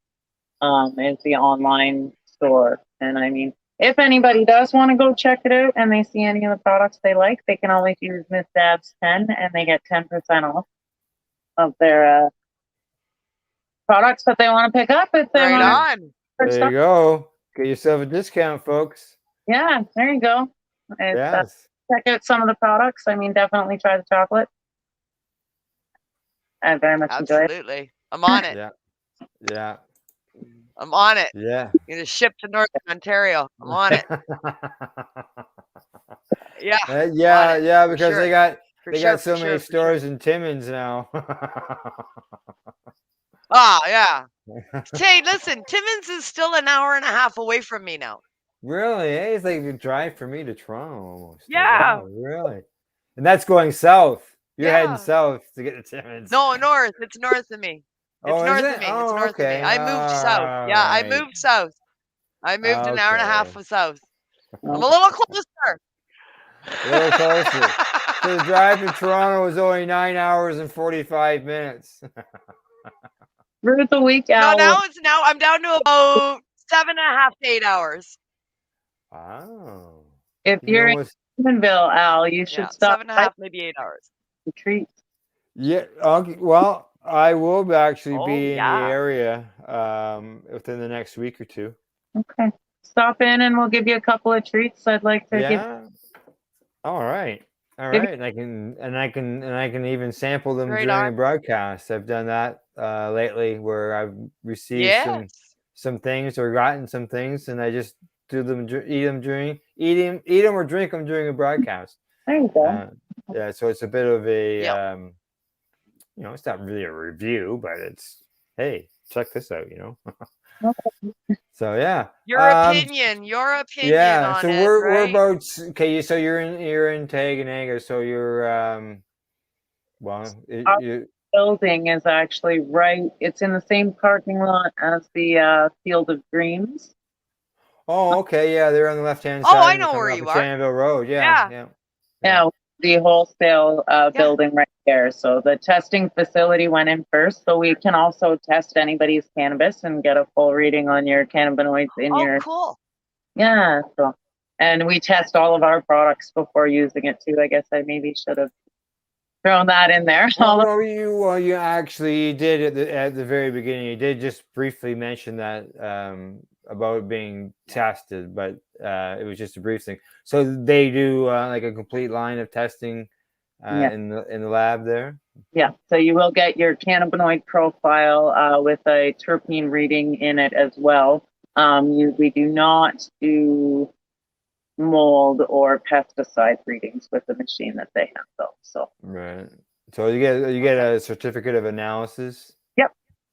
is the online store. And I mean, if anybody does want to go check it out and they see any of the products they like, they can always use Miss Dabs 10 and they get 10% off of their products that they want to pick up if they Right want on. There you go. Get yourself a discount, folks. Yeah, there you go. It's, Yes. check out some of the products. I mean, definitely try the chocolate. I very much enjoy it. Absolutely. I'm on it. Yeah. Yeah. I'm on it. Yeah. You're gonna ship to Northern Ontario. I'm on it. Yeah. Yeah, yeah, For because sure. they got so many stores in Timmins now. Ah, yeah. Hey, listen, Timmins is still an hour and a half away from me now. Really? Hey, it's like a drive for me to Toronto almost. Like, Yeah. wow, really? And that's going south. You're heading Yeah. south to get to Timmins. No, north. It's north of me. It's Oh, is north it? of me. It's Oh, north of me. okay. I moved south. All Yeah, I right. moved south. I moved an hour and a half Okay. south. I'm a little closer. A little closer. So the drive to Toronto was only 9 hours and 45 minutes. Ruth the week No, owl. now I'm down to about 7.5 to 8 hours. Wow. If you're in Stephenville, Al, you should stop 7.5, maybe 8 hours. Treats. Yeah. Okay. Well, I will actually Oh, be in the yeah. area within the next week or two. Okay. Stop in and we'll give you a couple of treats. I'd like to give. Yeah. All right. All right. And I can even sample them Right during on. a broadcast. I've done that lately where I've received Yes. some things or gotten some things, and I just eat them or drink them during a broadcast. There you go. Yeah. So it's a bit of a it's not really a review, but it's, hey, check this out, So yeah. Your opinion Yeah. on So it, we're right? about, okay. So you're in Tyendinaga. So you're building is actually right. It's in the same parking lot as the Field of Dreams. Oh, okay. Yeah, they're on the left-hand Oh, side. I know where you are. Shannonville Road. Yeah. Yeah, the wholesale building right there. So the testing facility went in first, so we can also test anybody's cannabis and get a full reading on your cannabinoids in your. Cool. Yeah. So, and we test all of our products before using it too. I guess I maybe should have thrown that in there. Well, you actually did at the very beginning. You did just briefly mention that about being tested, but it was just a brief thing. So they do like a complete line of testing in the lab there. Yeah, so you will get your cannabinoid profile with a terpene reading in it as well. We do not do mold or pesticide readings with the machine that they have, though. So right. So you get a certificate of analysis. Yep.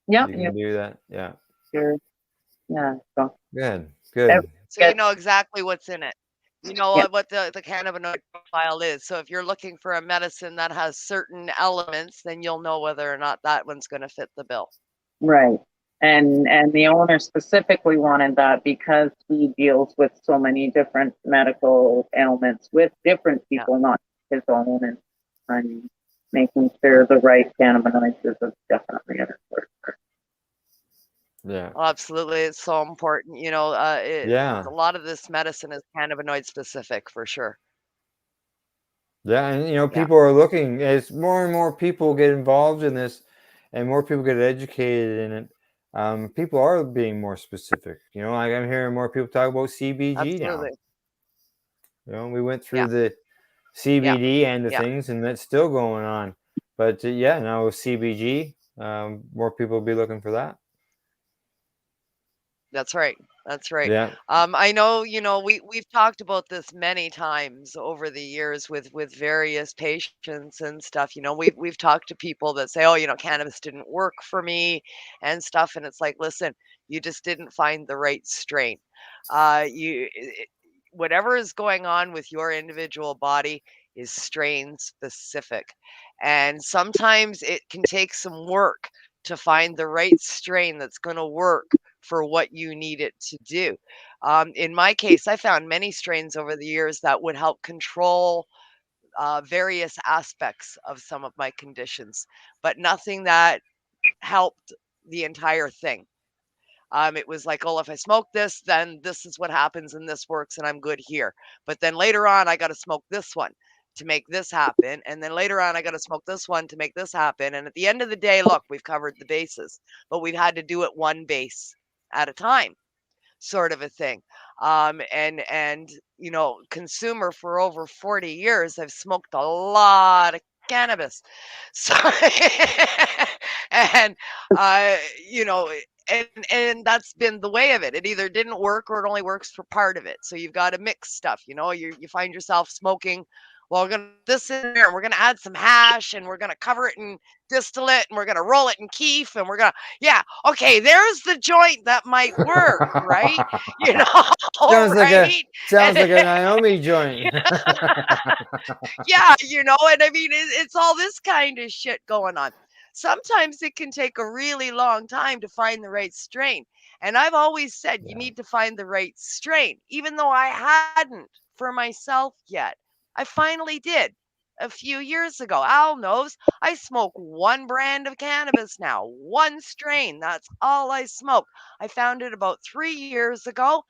You can do that. Yeah. Sure. Yeah. So good. So you know exactly what's in it. You know what the cannabinoid profile is. So if you're looking for a medicine that has certain elements, then you'll know whether or not that one's going to fit the bill. Right. And the owner specifically wanted that because he deals with so many different medical ailments with different people, not his own, and making sure the right cannabinoids is definitely an important part. Yeah. Oh, absolutely. It's so important. A lot of this medicine is cannabinoid specific for sure. Yeah, and people are looking as more and more people get involved in this, and more people get educated in it. People are being more specific. Like I'm hearing more people talk about CBG now. You know, we went through Yeah. the CBD and the Yeah. things, and that's still going on. But yeah, now with CBG, more people will be looking for that. That's right. That's right. Yeah. I know, we've talked about this many times over the years with various patients and stuff. We've talked to people that say, "Oh, cannabis didn't work for me," and stuff. And it's like, listen, you just didn't find the right strain. Whatever is going on with your individual body is strain specific, and sometimes it can take some work to find the right strain that's going to work for what you need it to do. In my case, I found many strains over the years that would help control various aspects of some of my conditions, but nothing that helped the entire thing. It was like, oh, if I smoke this, then this is what happens and this works and I'm good here. But then later on, I got to smoke this one to make this happen. And then later on, I got to smoke this one to make this happen. And at the end of the day, look, we've covered the bases, but we've had to do it one base at a time, sort of a thing. And consumer for over 40 years, I've smoked a lot of cannabis. So, and, you know, and that's been the way of it. It either didn't work or it only works for part of it. So you've got to mix stuff. You find yourself smoking. Well, we're gonna put this in there, and we're gonna add some hash, and we're gonna cover it in distillate, and we're gonna roll it in keef, and we're gonna okay. There's the joint that might work, right? Sounds like Right? a Naomi joint. Yeah, and I mean, it's all this kind of shit going on. Sometimes it can take a really long time to find the right strain. And I've always said you need to find the right strain, even though I hadn't for myself yet. I finally did a few years ago. Al knows I smoke one brand of cannabis now, one strain. That's all I smoke. I found it about 3 years ago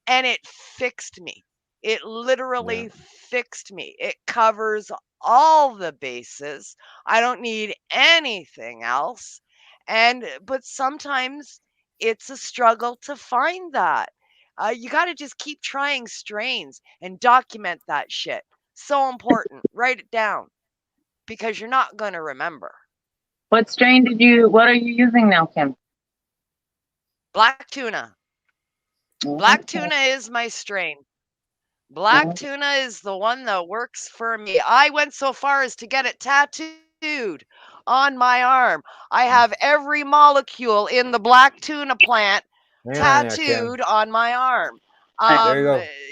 and it fixed me. It literally fixed me. It covers all the bases. I don't need anything else. But sometimes it's a struggle to find that. You got to just keep trying strains and document that shit. So important. Write it down because you're not going to remember. What are you using now, Kim? Black tuna. Black tuna is my strain. Black tuna is the one that works for me. I went so far as to get it tattooed on my arm. I have every molecule in the black tuna plant tattooed on my arm. There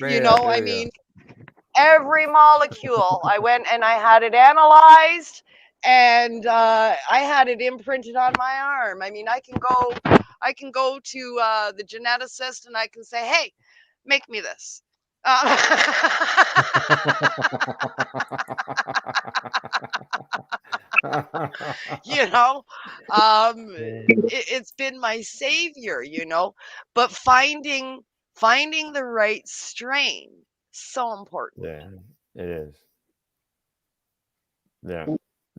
you go. I mean, every molecule. I went and I had it analyzed and I had it imprinted on my arm. I mean, I can go to the geneticist and I can say, hey, make me this. It's been my savior, but finding the right strain, so important. Yeah, it is. Yeah.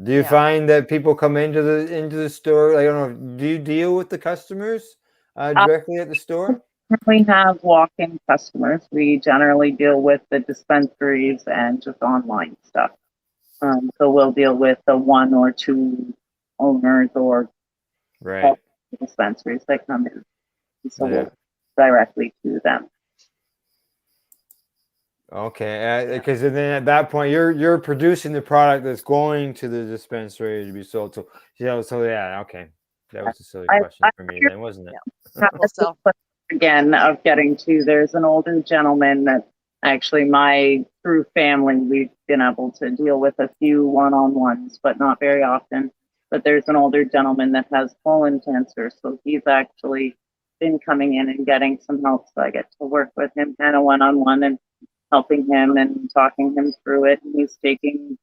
Do you find that people come into the store? I don't know. Do you deal with the customers directly at the store? We have walk-in customers. We generally deal with the dispensaries and just online stuff. So we'll deal with the one or two owners or dispensaries that come in. So we'll directly to them. Okay, because then at that point you're producing the product that's going to the dispensary to be sold. So okay, that was a silly question for me then, wasn't it? Again, of getting to, there's an older gentleman that actually my true family, we've been able to deal with a few one-on-ones, but not very often. But there's an older gentleman that has colon cancer, so he's actually been coming in and getting some help. So I get to work with him kind of one-on-one and helping him and talking him through it. And he's taking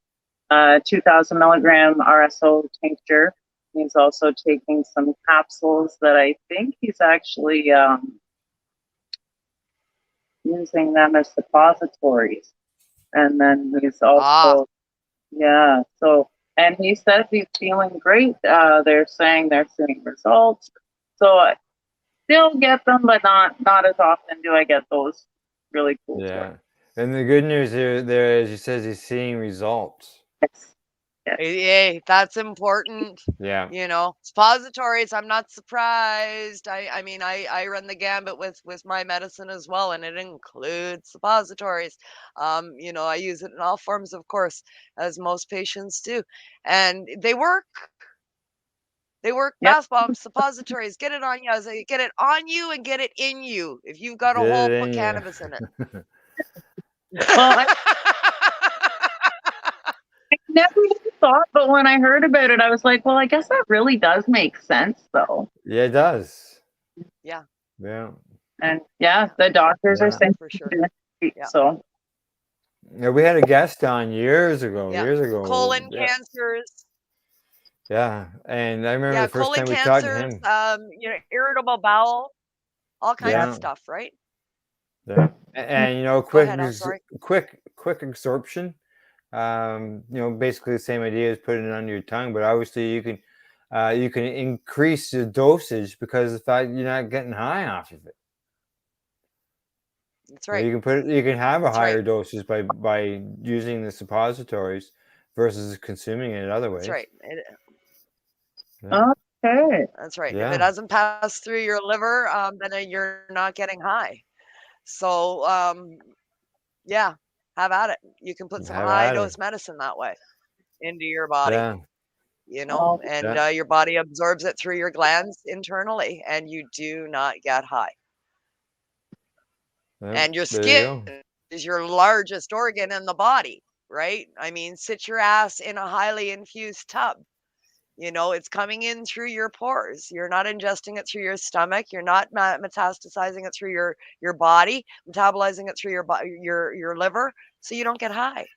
2,000 milligram RSO tincture. He's also taking some capsules that I think he's actually using them as suppositories. And then he's also, and he says he's feeling great. They're saying they're seeing results. So I still get them, but not as often do I get those really cool. Yeah. And the good news there is he says he's seeing results. Hey, that's important. Yeah. You know, suppositories, I'm not surprised. I mean, I run the gambit with my medicine as well, and it includes suppositories. You know, I use it in all forms, of course, as most patients do. And they work. They work. Yep. Bath bombs, suppositories, get it on you. I say, get it on you and get it in you. If you've got a Get hole, it put in you. cannabis in it. Well, I never really thought, but when I heard about it, I was like, well, I guess that really does make sense, though. Yeah, it does. Yeah, Yeah. And yeah, the doctors are saying for sure. Yeah. So Yeah, we had a guest on years ago. Yeah. Years ago. Colon Yeah. cancers. Yeah, and I remember Yeah, the first colon time we talked to cancers, him. you know, irritable bowel, all kinds Yeah. of stuff, right? Yeah, and you know, Go ahead, I'm sorry. quick absorption. You know, basically the same idea as putting it under your tongue, but obviously you can increase the dosage because of the fact you're not getting high off of it. That's right. You can have a That's higher right. dosage by using the suppositories versus consuming it other ways. That's right. okay. That's right. If Yeah. it doesn't pass through your liver, then you're not getting high. So, yeah, have at it. You can put some Have high at it. dose medicine that way into your body, Yeah. you know, Oh, and Yeah. your body absorbs it through your glands internally, and you do not get high. Yeah, And your there you skin go. is your largest organ in the body, right? I mean, sit your ass in a highly infused tub. You know, it's coming in through your pores. You're not ingesting it through your stomach. You're not metastasizing it through your body, metabolizing it through your liver, so you don't get high.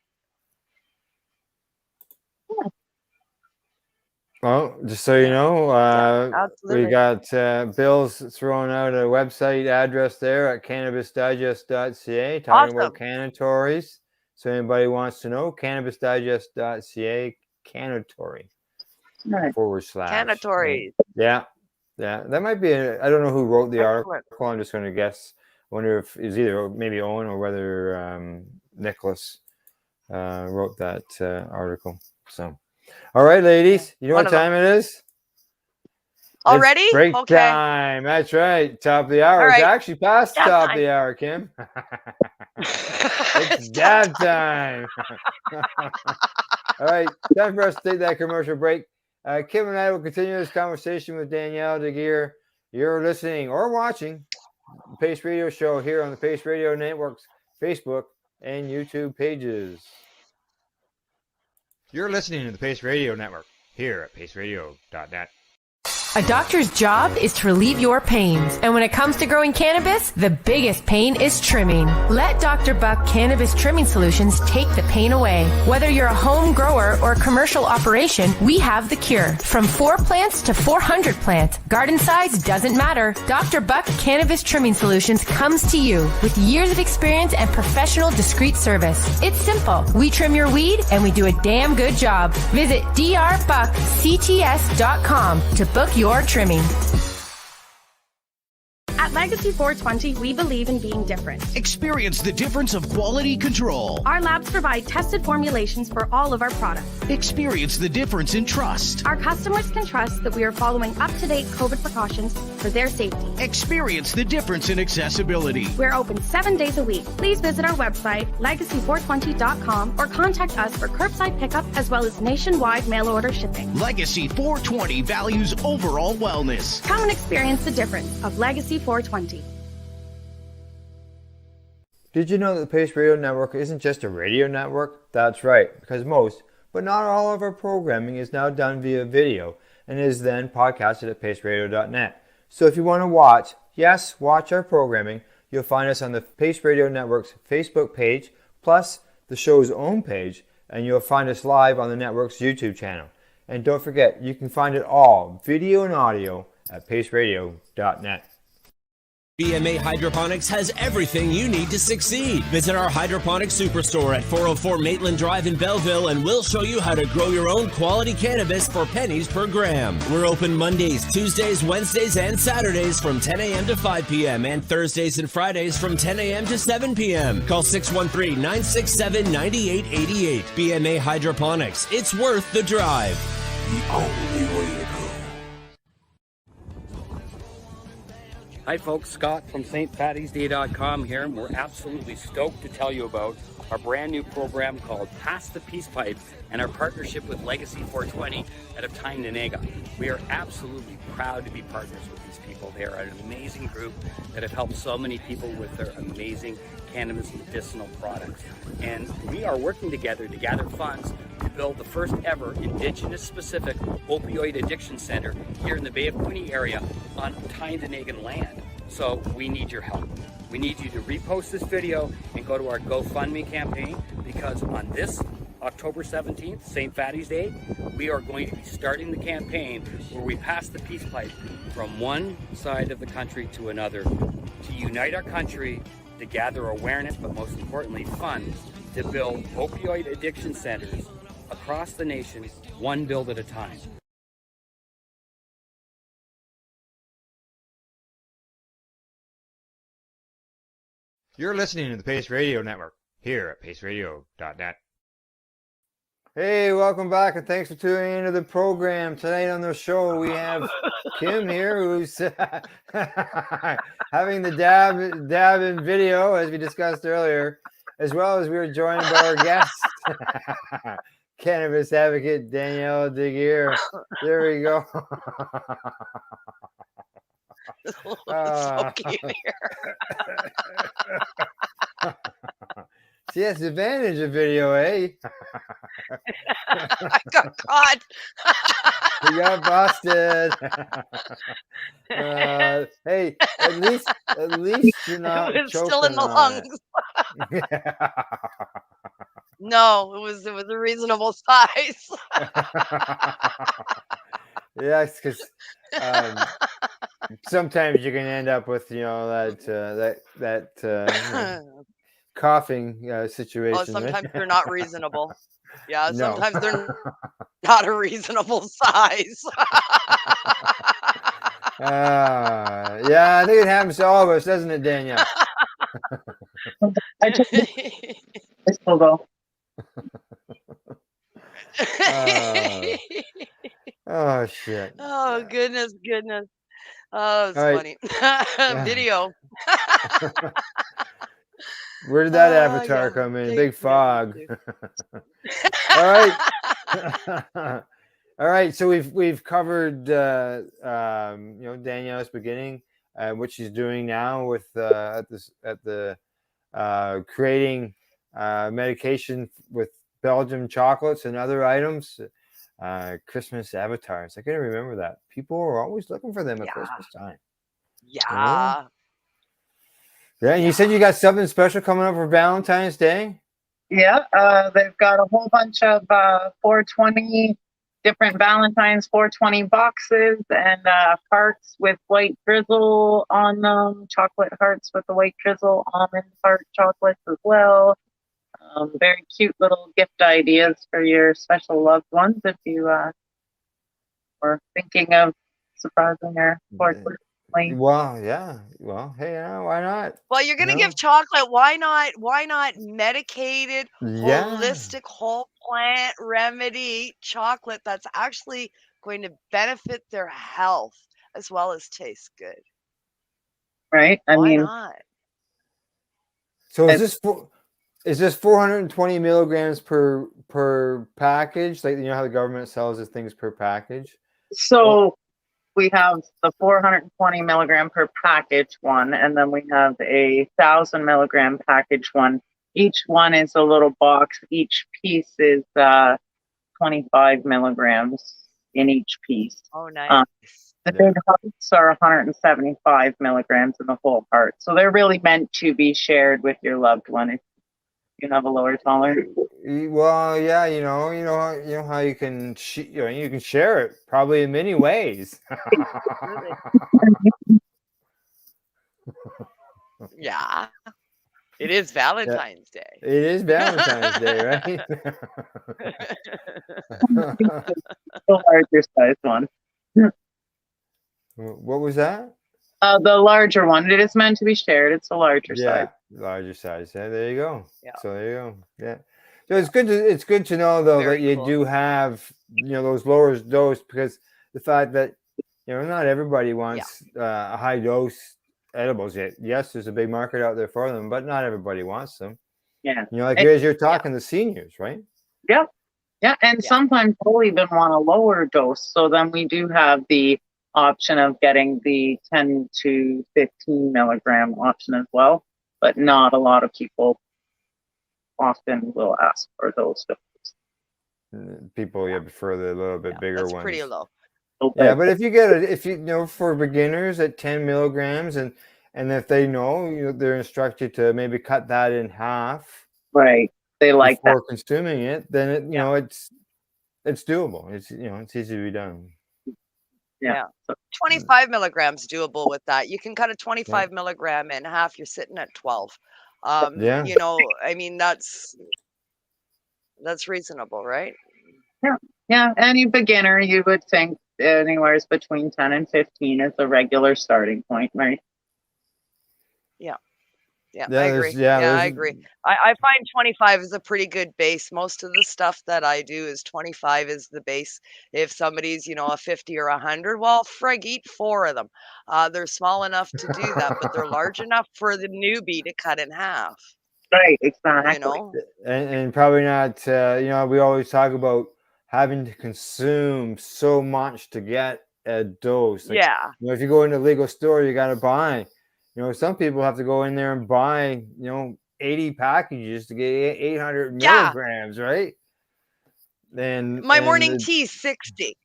Well, just so you know, absolutely. we got Bill's throwing out a website address there at cannabisdigest.ca talking about Awesome. cannatories. So anybody wants to know, cannabisdigest.ca cannatory Nice. / Cannatories. Yeah. That might be. I don't know who wrote the Excellent. article. I'm just going to guess. I wonder if it's either maybe Owen or whether Nicholas wrote that article. So. All right, ladies. You know One what of them. time it is? Already? It's break Okay. time. That's right. Top of the hour. All It's right. actually past the Dab top of time. the hour, Kim. It's dab time. All right. Time for us to take that commercial break. Kim and I will continue this conversation with Danielle Degeer. You're listening or watching the Pace Radio Show here on the Pace Radio Network's Facebook and YouTube pages. You're listening to the Pace Radio Network here at paceradio.net. A doctor's job is to relieve your pains. And when it comes to growing cannabis, the biggest pain is trimming. Let Dr. Buck Cannabis Trimming Solutions take the pain away. Whether you're a home grower or a commercial operation, we have the cure. From 4 plants to 400 plants, garden size doesn't matter. Dr. Buck Cannabis Trimming Solutions comes to you with years of experience and professional discreet service. It's simple. We trim your weed and we do a damn good job. Visit drbuckcts.com to book your trimming. At Legacy 420, we believe in being different. Experience the difference of quality control. Our labs provide tested formulations for all of our products. Experience the difference in trust. Our customers can trust that we are following up-to-date COVID precautions for their safety. Experience the difference in accessibility. We're open 7 days a week. Please visit our website, legacy420.com, or contact us for curbside pickup as well as nationwide mail order shipping. Legacy 420 values overall wellness. Come and experience the difference of Legacy 420. Did you know that the Pace Radio Network isn't just a radio network? That's right, because most, but not all of our programming is now done via video and is then podcasted at paceradio.net. So if you want to watch our programming, you'll find us on the Pace Radio Network's Facebook page, plus the show's own page, and you'll find us live on the network's YouTube channel. And don't forget, you can find it all, video and audio, at paceradio.net. BMA Hydroponics has everything you need to succeed. Visit our hydroponics superstore at 404 Maitland Drive in Belleville and we'll show you how to grow your own quality cannabis for pennies per gram. We're open Mondays, Tuesdays, Wednesdays, and Saturdays from 10 a.m. to 5 p.m. and Thursdays and Fridays from 10 a.m. to 7 p.m. Call 613-967-9888. BMA Hydroponics. It's worth the drive. The only way to go. Hi folks, Scott from stpattiesday.com here, and we're absolutely stoked to tell you about our brand new program called Pass the Peace Pipe and our partnership with Legacy 420 out of Tyndonega. We are absolutely proud to be partners with these people. They are an amazing group that have helped so many people with their amazing cannabis medicinal products. And we are working together to gather funds to build the first ever Indigenous specific opioid addiction center here in the Bay of Quinte area on Tyndonega land. So we need your help. We need you to repost this video and go to our GoFundMe campaign, because on this October 17th, St. Patty's Day, we are going to be starting the campaign where we pass the peace pipe from one side of the country to another to unite our country, to gather awareness, but most importantly funds to build opioid addiction centers across the nation, one build at a time. You're listening to the Pace Radio Network here at paceradio.net. Hey, welcome back, and thanks for tuning into the program. Tonight on the show, we have Kim here, who's having the dab in video, as we discussed earlier, as well as we were joined by our guest, cannabis advocate Danielle Degeer. There we go. So cute here. See, that's the advantage of video, eh? I got caught. You got busted. Hey, at least you're not It was choking still in the on lungs. No, it was a reasonable size. Yes, because sometimes you can end up with that coughing situation. Oh, sometimes they're not reasonable. Yeah, No. sometimes they're not a reasonable size. Yeah, I think it happens to all of us, doesn't it, Danielle? I still go. Oh shit. Oh goodness. Oh, it's funny. Video. Where did that avatar come in? Big fog. All right. All right. So we've covered Danielle's beginning, what she's doing now with creating medication with Belgium chocolates and other items. Christmas avatars. I can remember that. People are always looking for them at Christmas time. Yeah. Yeah, and you said you got something special coming up for Valentine's Day? Yeah, they've got a whole bunch of 420 different Valentine's 420 boxes and hearts with white drizzle on them, chocolate hearts with the white drizzle, almond heart chocolates as well. Very cute little gift ideas for your special loved ones if you were thinking of surprising your 420. Well, yeah. Well, hey, why not? Well, you're gonna give chocolate. Why not medicated, holistic, whole plant remedy chocolate that's actually going to benefit their health as well as taste good? Right. Why not? So is this 420 milligrams per package? Like, you know how the government sells these things per package? So we have the 420 milligram per package one, and then we have a 1,000 milligram package one. Each one is a little box. Each piece is 25 milligrams in each piece. Oh, nice. The big hearts are 175 milligrams in the whole heart. So they're really meant to be shared with your loved one if you have a lower tolerance. Well, yeah, you know how you can you can share it probably in many ways. Yeah. It is Valentine's Day. It is Valentine's Day, right? The larger size one. What was that? The larger one. It is meant to be shared. It's the larger size. Yeah, larger size. Yeah, there you go. Yeah. So there you go. Yeah. So it's good to know though Very that you cool. do have those lower dose, because the fact that not everybody wants a high dose edibles yet. Yes, there's a big market out there for them, but not everybody wants them. Yeah. Like as you're talking to seniors, right? Yeah. Yeah. And sometimes we'll even want a lower dose. So then we do have the option of getting the 10 to 15 milligram option as well. But not a lot of people often will ask for those doses. People prefer the little bit bigger That's ones. pretty low. Yeah, but if you get it, if for beginners at 10 milligrams, and if they know, they're instructed to maybe cut that in half. Right. They like before that. consuming it, then it's doable. It's easy to be done. Yeah. 25 milligrams doable with that. You can cut a 25 milligram in half. You're sitting at 12. I mean, that's reasonable, right? Yeah. Yeah. Any beginner, you would think anywhere between 10 and 15 is the regular starting point, right? Yeah, I agree. I agree. I find 25 is a pretty good base. Most of the stuff that I do is 25 is the base. If somebody's, a 50 or 100, well, frig, eat 4 of them. They're small enough to do that, but they're large enough for the newbie to cut in half. Right, exactly. And probably not, we always talk about having to consume so much to get a dose. Like, if you go into a legal store, you got to buy. Some people have to go in there and buy, 80 packages to get 800 milligrams, right? And my morning tea is 60.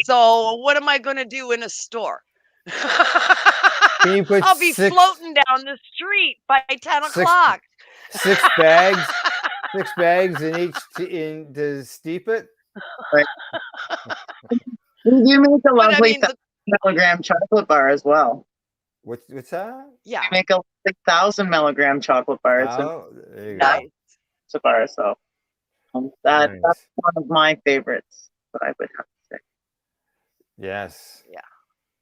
So what am I going to do in a store? I'll be floating down the street by 10 o'clock. 6 bags, 6 bags in each to steep it. Right. You make a lovely 1,000-milligram chocolate bar as well. What's that? Yeah, make a 1,000 milligram chocolate bar. There you go. It's a bar, so that's one of my favorites. That I would have to say. Yes. Yeah.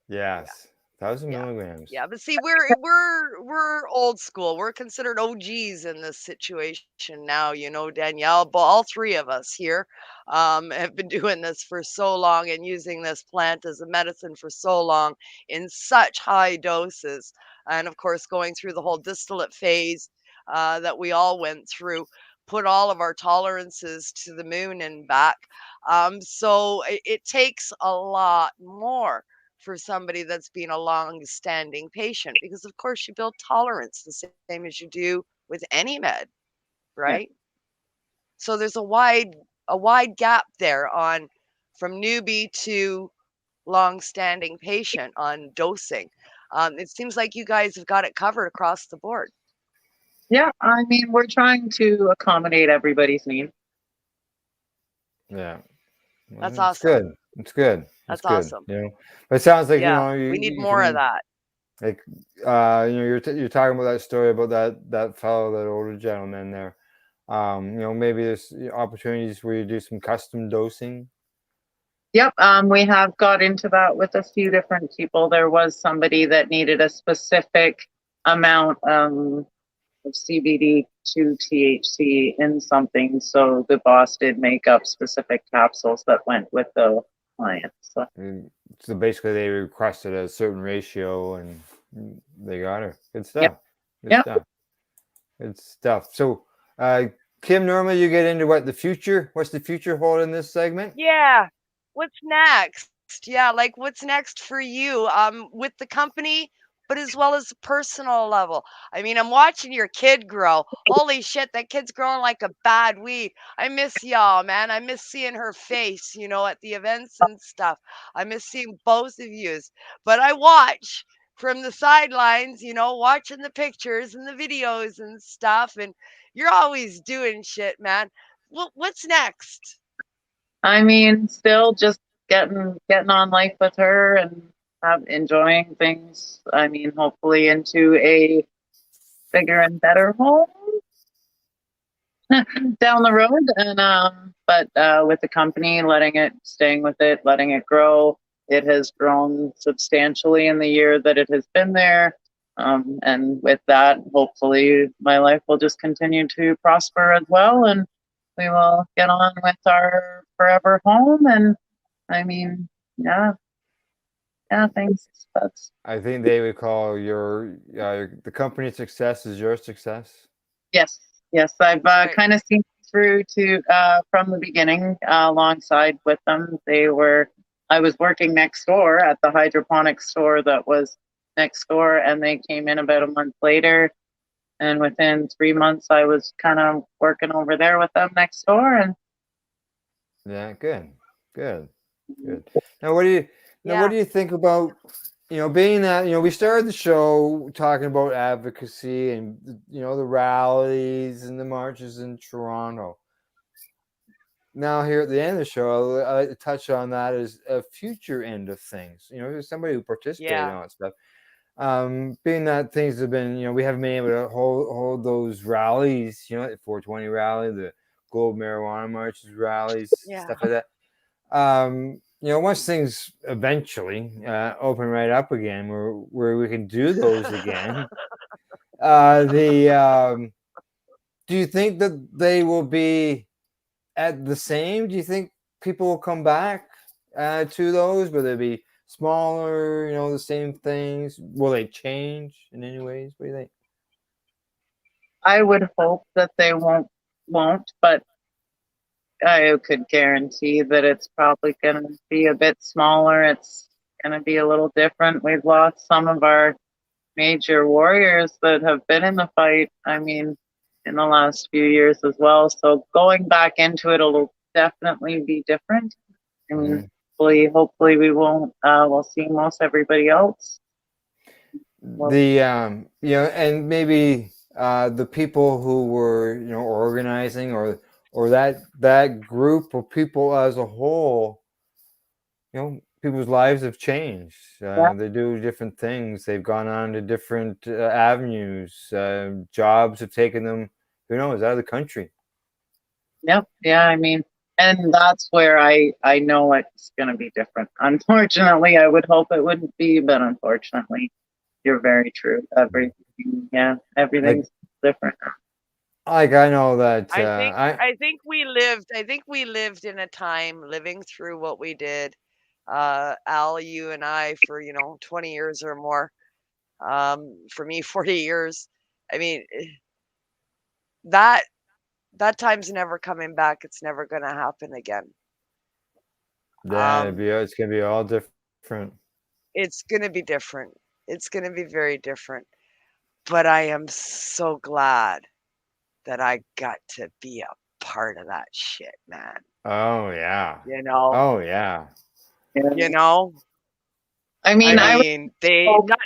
Yes. 1,000 milligrams. Yeah, but see, we're old school. We're considered OGs in this situation now. Danielle, but all 3 of us here have been doing this for so long and using this plant as a medicine for so long in such high doses, and of course going through the whole distillate phase that we all went through, put all of our tolerances to the moon and back. So it takes a lot more for somebody that's been a long-standing patient, because of course you build tolerance the same as you do with any med, right? Yeah. So there's a wide gap there from newbie to long-standing patient on dosing. It seems like you guys have got it covered across the board. Yeah, I mean, we're trying to accommodate everybody's needs. Yeah. That's awesome. It's good. That's awesome. But it sounds like we need more of that. Like you're talking about that story about that fellow, that older gentleman there. Maybe there's opportunities where you do some custom dosing. Yep, we have got into that with a few different people. There was somebody that needed a specific amount of CBD to THC in something, so the boss did make up specific capsules that went with the client. So basically they requested a certain ratio and they got her. Good stuff. Good stuff. So Kim, normally you get into what's the future hold in this segment? Yeah. What's next? Yeah, like what's next for you with the company, but as well as a personal level. I mean, I'm watching your kid grow. Holy shit, that kid's growing like a bad weed. I miss y'all, man. I miss seeing her face, at the events and stuff. I miss seeing both of yous. But I watch from the sidelines, watching the pictures and the videos and stuff. And you're always doing shit, man. What's next? I mean, still just getting on life with her and enjoying things. I mean, hopefully into a bigger and better home down the road. And but with the company, staying with it, letting it grow. It has grown substantially in the year that it has been there. And with that, hopefully my life will just continue to prosper as well, and we will get on with our forever home. And I mean, yeah, thanks. I think they would call the company's success is your success. Yes. I've kind of seen through to from the beginning alongside with them. I was working next door at the hydroponic store that was next door, and they came in about a month later. And within 3 months, I was kind of working over there with them next door. And yeah, good. Now, what do you think about, being that, we started the show talking about advocacy and, the rallies and the marches in Toronto. Now, here at the end of the show, I like to touch on that as a future end of things. Somebody who participated in all that stuff. Being that things have been, we haven't been able to hold those rallies, the 420 rally, the Gold Marijuana Marches rallies, stuff like that. Once things eventually open right up again, where we can do those again, do you think that they will be at the same? Do you think people will come back to those? Will they be smaller? The same things? Will they change in any ways? What do you think? I would hope that they won't, but I could guarantee that it's probably going to be a bit smaller. It's going to be a little different. We've lost some of our major warriors that have been in the fight. I mean, in the last few years as well. So going back into it will definitely be different. I mean, hopefully we won't. We'll see most everybody else. And maybe the people who were organizing or that group of people as a whole, people's lives have changed. They do different things. They've gone on to different avenues. Jobs have taken them, who knows, out of the country. Yep. Yeah. I mean, and that's where I know it's going to be different. Unfortunately, I would hope it wouldn't be, but unfortunately, you're very true. Everything's different. Like, I know that I think we lived in a time, living through what we did, Al, you and I, for 20 years or more, for me 40 years. I mean, that time's never coming back. It's never going to happen again. It's gonna be all different. It's going to be different. It's going to be very different. But I am so glad that I got to be a part of that shit, man. Oh yeah. Oh yeah. I mean,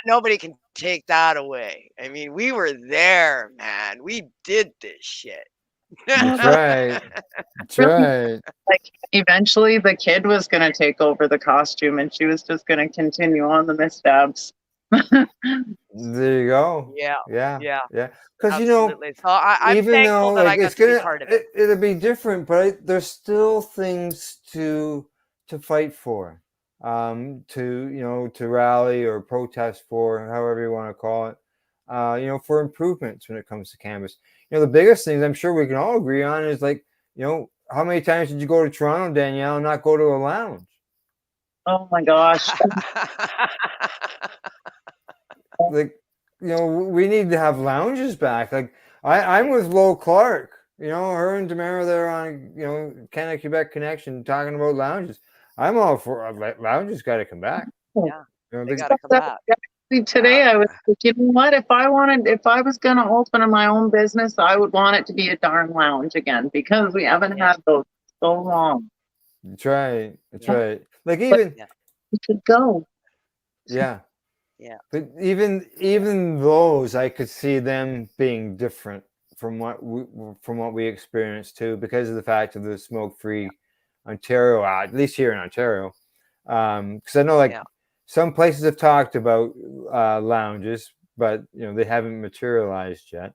nobody can take that away. I mean, we were there, man. We did this shit. That's right. That's right. Like, eventually the kid was going to take over the costume, and she was just going to continue on the missteps. There you go. Yeah. Because so I'm thankful that I got to be part of it. It'll be different, but there's still things to fight for, to rally or protest for, however you want to call it. For improvements when it comes to cannabis. The biggest things I'm sure we can all agree on is how many times did you go to Toronto, Danielle, and not go to a lounge? Oh my gosh. We need to have lounges back. I'm with Lo Clark, her and Tamara there on, Canada Quebec Connection talking about lounges. I'm all for lounges. Got to come back. Yeah, they got to come back. Today I was like, you know what? If I was going to open my own business, I would want it to be a darn lounge again, because we haven't had those so long. That's right. Even we could go. Yeah. Yeah. But even those, I could see them being different from what we experienced too, because of the fact of the smoke-free Ontario, at least here in Ontario. Because I know some places have talked about lounges, but they haven't materialized yet.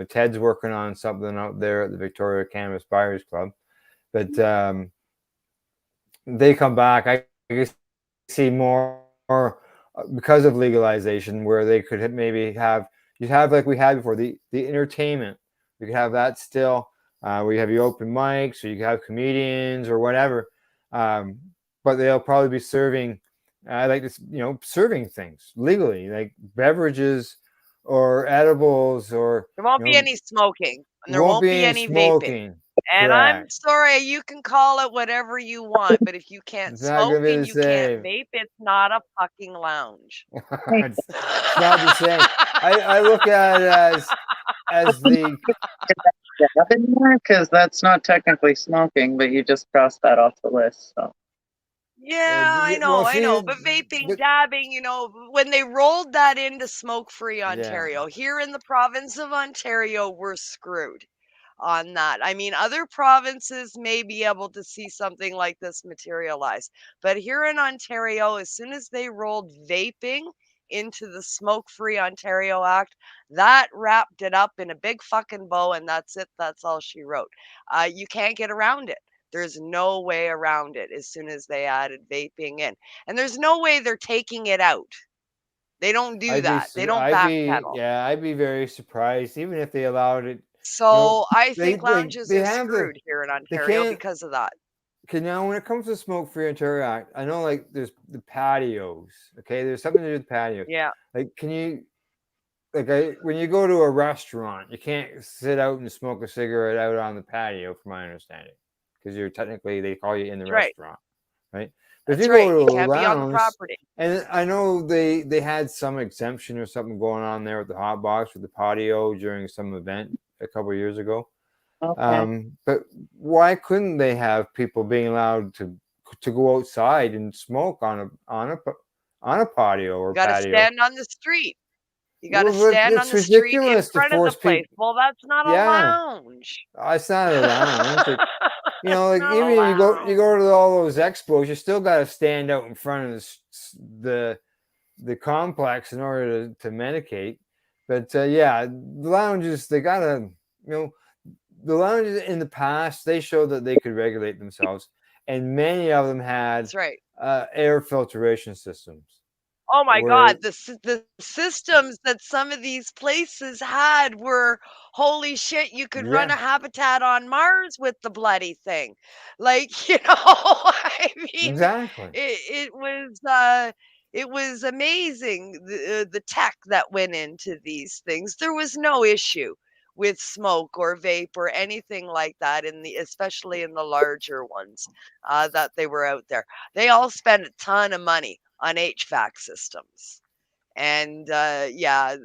Ted's working on something out there at the Victoria Cannabis Buyers Club, but they come back. I guess see more because of legalization, where they could maybe have like we had before the entertainment. We could have that still. We have your open mics, or you could have comedians or whatever. But they'll probably be serving. I like this, serving things legally, like beverages or edibles, or There won't be any smoking, and there won't won't be be any any vaping. smoking. And I'm Correct. sorry, you can call it whatever you want, but if you can't It's not gonna smoke be and the you can't same. vape, it's not a fucking lounge. it's not the same. I look at it as the because that's not technically smoking, but you just crossed that off the list. So Yeah, I well, know. see, But vaping, but dabbing, when they rolled that into smoke-free yeah, Ontario, here in the province of Ontario, we're screwed on that. I mean, other provinces may be able to see something like this materialize, but here in Ontario, as soon as they rolled vaping into the Smoke-Free Ontario Act, that wrapped it up in a big fucking bow, and that's it. That's all she wrote. You can't get around it. There's no way around it as soon as they added vaping in. And there's no way they're taking it out. They don't do that. They don't backpedal. I'd be very surprised, even if they allowed it. So I They think lounges are have screwed here in they Ontario can't. because of that. Okay, now when it comes to Smoke Free Ontario Act, I know like there's the patios. Okay, there's something to do with patios. Yeah. Like, can you when you go to a restaurant, you can't sit out and smoke a cigarette out on the patio, from my understanding, because you're technically, they call you in the That's right. restaurant, right? But That's if you right. go You to a can't be on the lounge, property. and I know they had some exemption or something going on there with the hot box with the patio during some event a couple of years ago. okay. But why couldn't they have people being allowed to go outside and smoke on a patio or You got to patio? stand on the street. You got to Well, stand on it's the street in ridiculous to front of the force place. people. Well, that's not a Yeah, lounge. it's not a lounge. Like, It's like not a even if you go lounge. to all those expos, you still got to stand out in front of the complex in order to medicate. But yeah, the lounges, they gotta, the lounges in the past, they showed that they could regulate themselves, and many of them had That's right. air filtration systems Oh my where, God, the systems that some of these places had were holy shit. You could run yeah, a habitat on Mars with the bloody thing, like I mean, exactly. it was amazing the tech that went into these things. There was no issue with smoke or vape or anything like that especially in the larger ones that they were out there. They all spend a ton of money on HVAC systems. And yeah,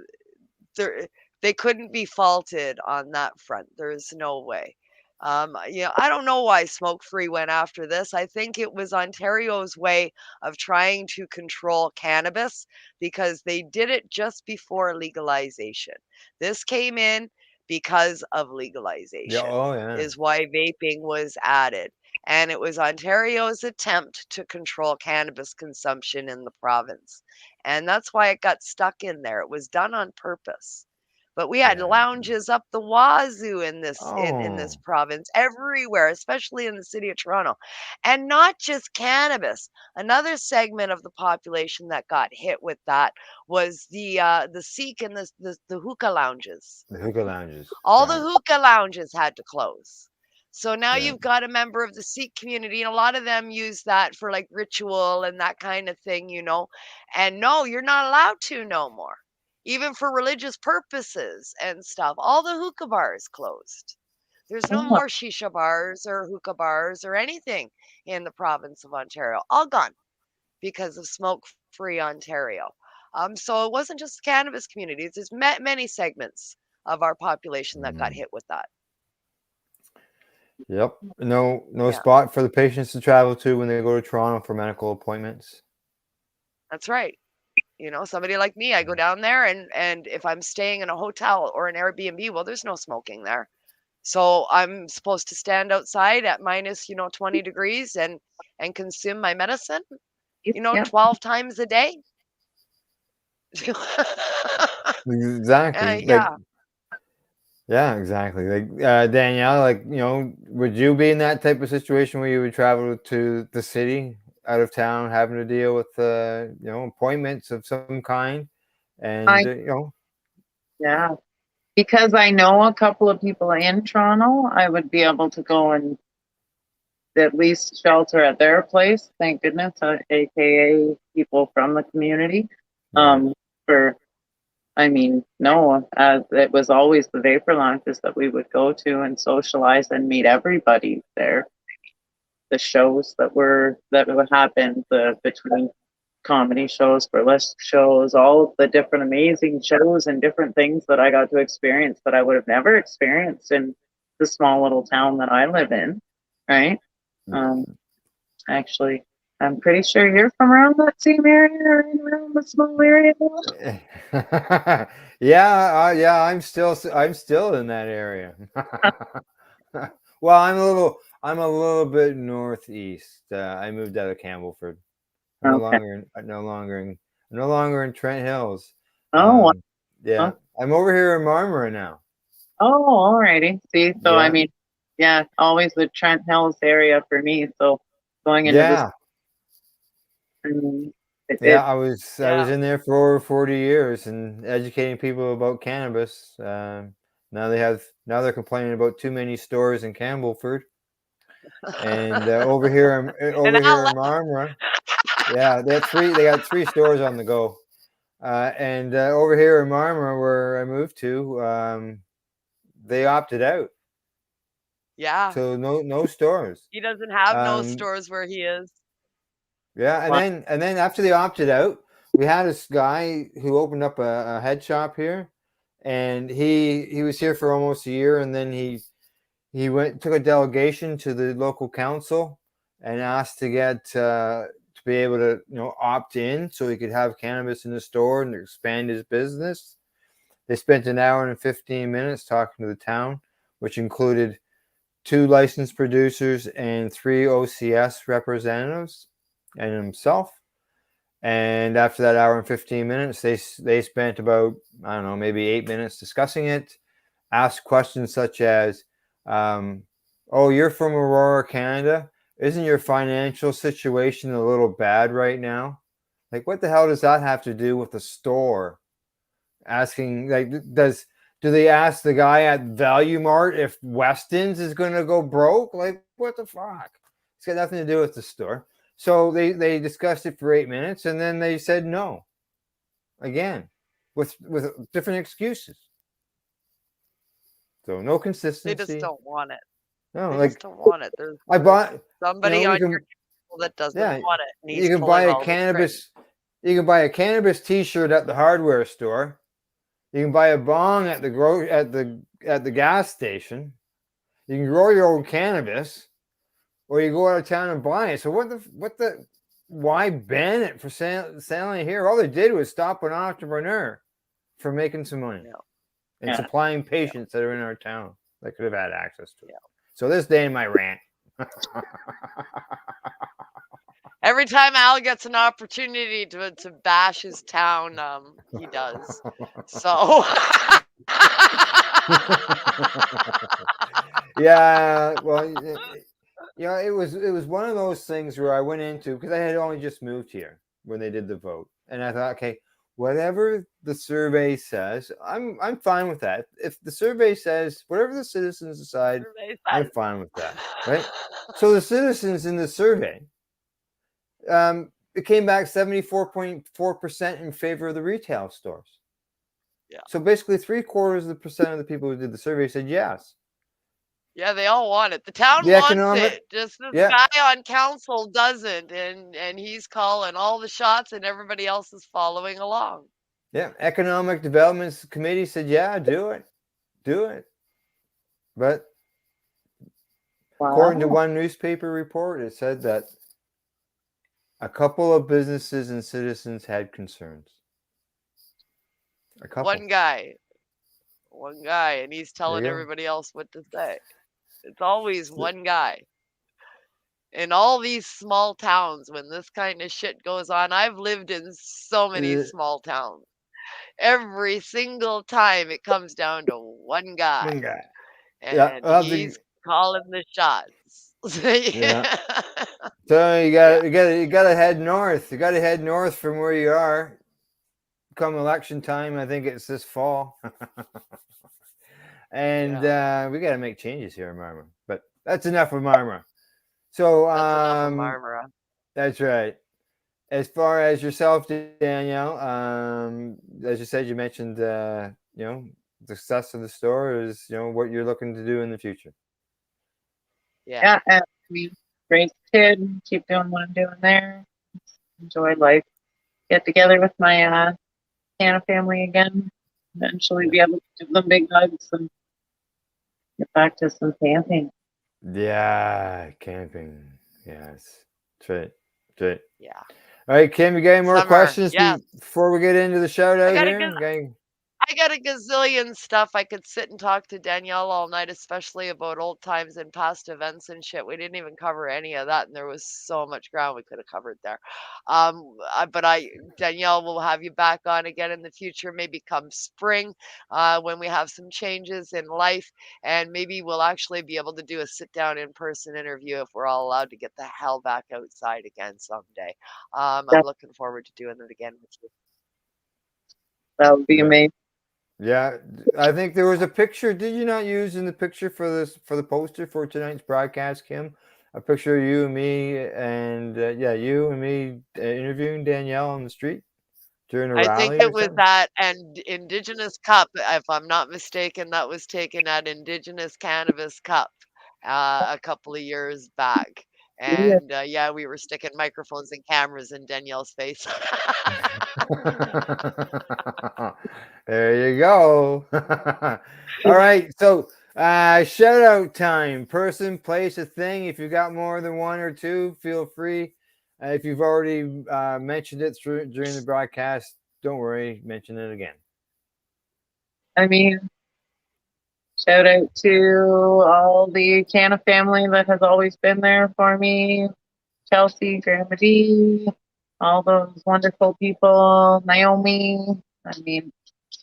they couldn't be faulted on that front. There's no way. I don't know why Smoke Free went after this. I think it was Ontario's way of trying to control cannabis because they did it just before legalization. This came in because of Yeah, legalization, oh yeah. is why vaping was added. And it was Ontario's attempt to control cannabis consumption in the province. And that's why it got stuck in there. It was done on purpose. But we had Yeah. lounges up the wazoo in this Oh, province, everywhere, especially in the city of Toronto. And not just cannabis. Another segment of the population that got hit with that was the Sikh and the hookah lounges. the hookah lounges. All the Right. hookah lounges had to close. So now Yeah. you've got a member of the Sikh community, and a lot of them use that for like ritual and that kind of thing, And no, you're not allowed to no more, even for religious purposes and stuff. All the hookah bars closed. There's no Oh, more shisha bars or hookah bars or anything in the province of Ontario. All gone because of Smoke Free Ontario. So it wasn't just the cannabis communities. There's many segments of our population that got hit with that. Yep. No Yeah, spot for the patients to travel to when they go to Toronto for medical appointments. that's right. Somebody like me, I go down there and if I'm staying in a hotel or an Airbnb, well, there's no smoking there. So I'm supposed to stand outside at minus, 20 degrees and consume my medicine. Yep. 12 times a day. Exactly. Yeah. Yeah, exactly. Danielle, would you be in that type of situation where you would travel to the city out of town, having to deal with appointments of some kind, and I yeah, because I know a couple of people in Toronto, I would be able to go and at least shelter at their place. Thank goodness, aka people from the community. Right. For I mean, no, it was always the vapor lounges that we would go to and socialize and meet everybody there. The shows that would happen, the between comedy shows, burlesque shows, all of the different amazing shows and different things that I got to experience that I would have never experienced in the small little town that I live in, right? Actually, I'm pretty sure you're from around that same area or in around the small area. Yeah, I'm still in that area. Well, I'm a little bit northeast. I moved out of Campbellford. I'm Okay. no longer in Trent Hills. Oh, Yeah, I'm over here in Marmora now. oh, alrighty. See, so I Yeah. mean, yeah, always the Trent Hills area for me. So going into this, Yeah, I was in there for over 40 years and educating people about cannabis. Now they're complaining about too many stores in Campbellford, and over here in Marmora, yeah, they got three stores on the go, and over here in Marmora where I moved to, they opted out, Yeah. so no stores. He doesn't have no stores where he is. Yeah, and then after they opted out, we had this guy who opened up a head shop here, and he was here for almost a year, and then he took a delegation to the local council and asked to get to be able to opt in so he could have cannabis in the store and expand his business. They spent an hour and 15 minutes talking to the town, which included 2 licensed producers and 3 OCS representatives and himself. And after that hour and 15 minutes, they spent about, I don't know, maybe 8 minutes discussing it, asked questions such as, oh, you're from Aurora, Canada. Isn't your financial situation a little bad right now? Like, what the hell does that have to do with the store? Asking, do they ask the guy at Value Mart if Weston's is going to go broke? Like, what the fuck? It's got nothing to do with the store. So they discussed it for 8 minutes, and then they said no. Again, with different excuses. So no consistency. They just don't want it. No, they just don't want it. There's somebody on your table that doesn't want it. And you can buy a cannabis. You can buy a cannabis T-shirt at the hardware store. You can buy a bong at the gas station. You can grow your own cannabis, or you go out of town and buy it. So why ban it for selling it here? All they did was stop an entrepreneur from making some money and supplying patients that are in our town that could have had access to it. So this day in my rant. Every time Al gets an opportunity to bash his town, he does. So yeah, well, it was one of those things where I went into, because I had only just moved here when they did the vote, and I thought, okay, whatever the survey says, I'm fine with that. If the survey says whatever the citizens decide, I'm fine with that, right? So the citizens in the survey, it came back 74.4% in favor of the retail stores. Yeah. So basically 3/4% of the people who did the survey said yes. Yeah, they all want it. The town wants it. Just this guy on council doesn't, and he's calling all the shots, and everybody else is following along. Yeah, Economic Development Committee said, yeah, do it. But according to one newspaper report, it said that a couple of businesses and citizens had concerns. A couple. One guy, and he's telling everybody else what to say. It's always one guy. in all these small towns when this kind of shit goes on. I've lived in so many small towns. Every single time it comes down to one guy, One guy. Yeah. and he's calling the shots. Yeah. So you gotta head north. You gotta head north from where you are. Come election time, I think it's this fall. And we gotta make changes here in Marmora. But that's enough of Marmora. So That's enough of Marmora. That's right. As far as yourself, Danielle, as you said, you mentioned the success of the store is what you're looking to do in the future. Yeah, I mean, raise a kid, keep doing what I'm doing there, enjoy life, get together with my canna family again, eventually be able to give them big hugs and get back to some camping. Yeah, camping. Yes, that's right. That's right. Yeah. All right, Kim, you got any more questions before we get into the shout out here? I got a gazillion stuff. I could sit and talk to Danielle all night, especially about old times and past events and shit. We didn't even cover any of that, and there was so much ground we could have covered there. Danielle will have you back on again in the future, maybe come spring, when we have some changes in life, and maybe we'll actually be able to do a sit-down in-person interview if we're all allowed to get the hell back outside again someday. I'm looking forward to doing it again with you. That would be amazing. Yeah, I think there was a picture. Did you not use in the picture for the poster for tonight's broadcast, Kim? A picture of you and me, and you and me interviewing Danielle on the street during a rally. I think it was that and Indigenous Cup, if I'm not mistaken. That was taken at Indigenous Cannabis Cup a couple of years back. And we were sticking microphones and cameras in Danielle's face. There you go. All right. So shout out time. Person, place, a thing. If you got more than one or two, feel free. If you've already mentioned it during the broadcast, don't worry, mention it again. I mean, shout out to all the Canna family that has always been there for me. Chelsea, Grandma D, all those wonderful people, Naomi. I mean,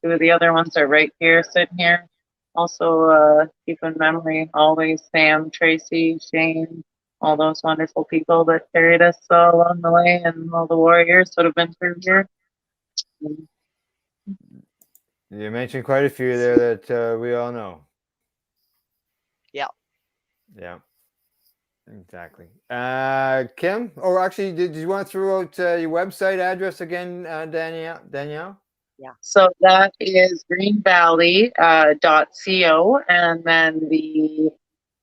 two of the other ones are right here, sitting here. Also, keep in memory always Sam, Tracy, Shane, all those wonderful people that carried us along the way, and all the warriors that have been through here. You mentioned quite a few there that we all know. Yeah. Yeah. Exactly. Kim, or actually, did you want to throw out your website address again, Danielle? Yeah. So that is greenvalley.co, and then the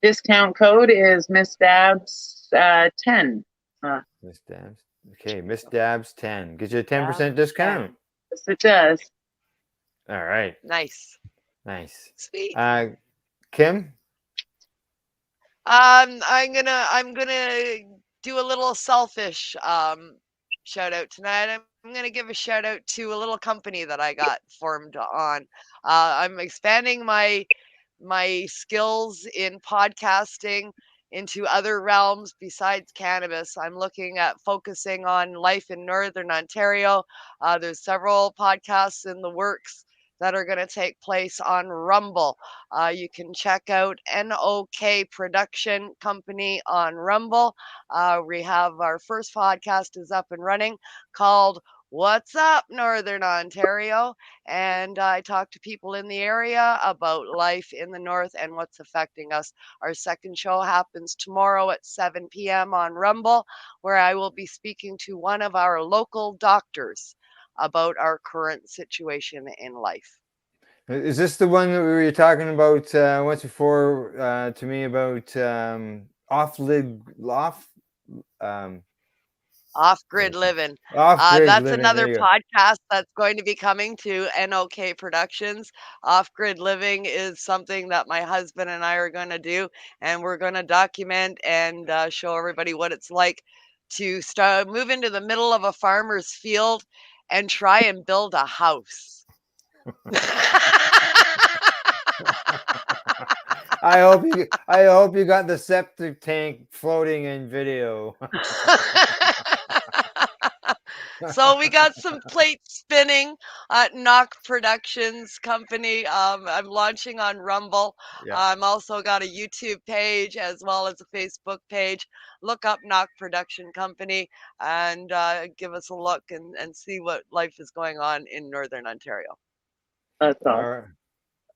discount code is Miss Dabs 10. Miss Dabs. Okay, Miss Dabs 10 gives you a 10% discount. Yes, it does. All right. Nice. Sweet. Kim? I'm gonna do a little selfish shout out tonight. I'm gonna give a shout out to a little company that I got formed on. I'm expanding my skills in podcasting into other realms besides cannabis. I'm looking at focusing on life in Northern Ontario. There's several podcasts in the works that are going to take place on Rumble. You can check out NOK Production Company on Rumble. We have our first podcast is up and running called What's Up, Northern Ontario? And I talk to people in the area about life in the North and what's affecting us. Our second show happens tomorrow at 7 p.m. on Rumble, where I will be speaking to one of our local doctors about our current situation in life. Is this the one that we were talking about once before to me about off-grid living? That's another podcast that's going to be coming to NOK Productions. Off-grid living is something that my husband and I are going to do, and we're going to document and show everybody what it's like to move into the middle of a farmer's field and try and build a house. I hope you got the septic tank floating in video. So we got some plate spinning at Knock Productions Company. I'm launching on Rumble. Yeah. I'm also got a YouTube page as well as a Facebook page. Look up Knock Production Company and give us a look and see what life is going on in Northern Ontario. That's all. All right.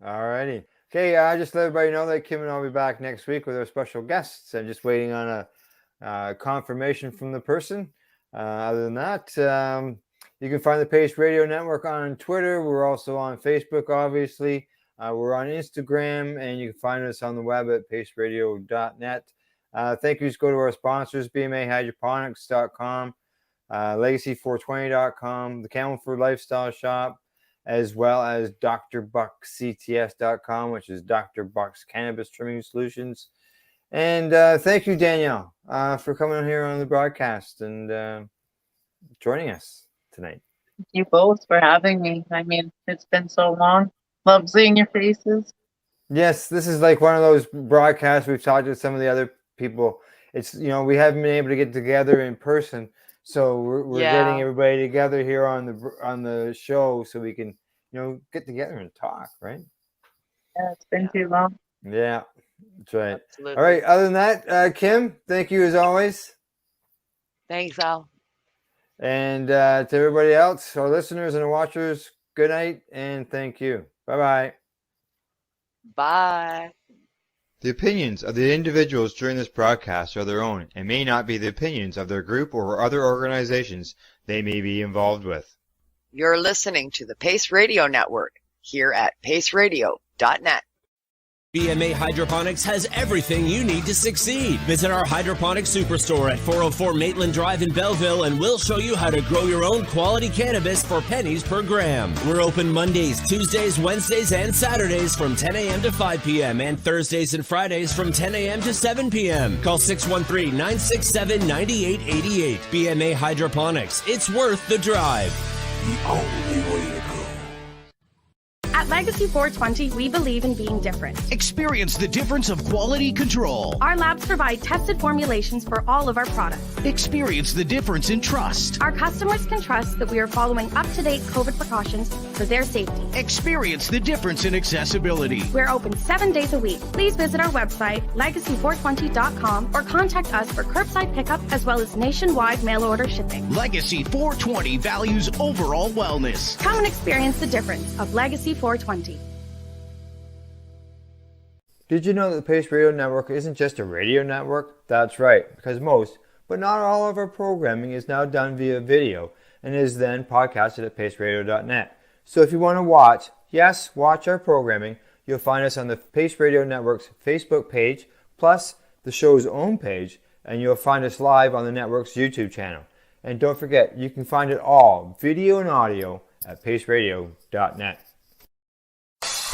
All righty. Okay, just let everybody know that Kim and I will be back next week with our special guests. I'm just waiting on a confirmation from the person. Other than that, you can find the Pace Radio Network on Twitter. We're also on Facebook, obviously. We're on Instagram, and you can find us on the web at paceradio.net. Thank you. Just go to our sponsors, bmahydroponics.com, legacy420.com, the Campbellford Lifestyle Shop, as well as drbuckscts.com, which is Dr. Buck's Cannabis Trimming Solutions. And thank you, Danielle, for coming on here on the broadcast and joining us tonight. Thank you both for having me. I mean, it's been so long. Love seeing your faces. Yes, this is like one of those broadcasts we've talked to some of the other people. It's, we haven't been able to get together in person, so we're getting everybody together here on the show so we can, get together and talk, right? Yeah, it's been too long. Yeah. That's right. Absolutely. All right. Other than that, Kim, thank you as always. Thanks, Al. And to everybody else, our listeners and our watchers, good night and thank you. Bye-bye. Bye. The opinions of the individuals during this broadcast are their own and may not be the opinions of their group or other organizations they may be involved with. You're listening to the Pace Radio Network here at paceradio.net. BMA Hydroponics has everything you need to succeed. Visit our hydroponic superstore at 404 Maitland Drive in Belleville and we'll show you how to grow your own quality cannabis for pennies per gram. We're open Mondays, Tuesdays, Wednesdays, and Saturdays from 10 a.m. to 5 p.m. and Thursdays and Fridays from 10 a.m. to 7 p.m. Call 613-967-9888. BMA Hydroponics. It's worth the drive. The only way to go. At Legacy 420, we believe in being different. Experience the difference of quality control. Our labs provide tested formulations for all of our products. Experience the difference in trust. Our customers can trust that we are following up-to-date COVID precautions for their safety. Experience the difference in accessibility. We're open 7 days a week. Please visit our website, legacy420.com, or contact us for curbside pickup as well as nationwide mail order shipping. Legacy 420 values overall wellness. Come and experience the difference of Legacy 420. Did you know that the Pace Radio Network isn't just a radio network? That's right, because most, but not all of our programming is now done via video and is then podcasted at paceradio.net. So if you want to watch our programming, you'll find us on the Pace Radio Network's Facebook page, plus the show's own page, and you'll find us live on the network's YouTube channel. And don't forget, you can find it all, video and audio, at paceradio.net.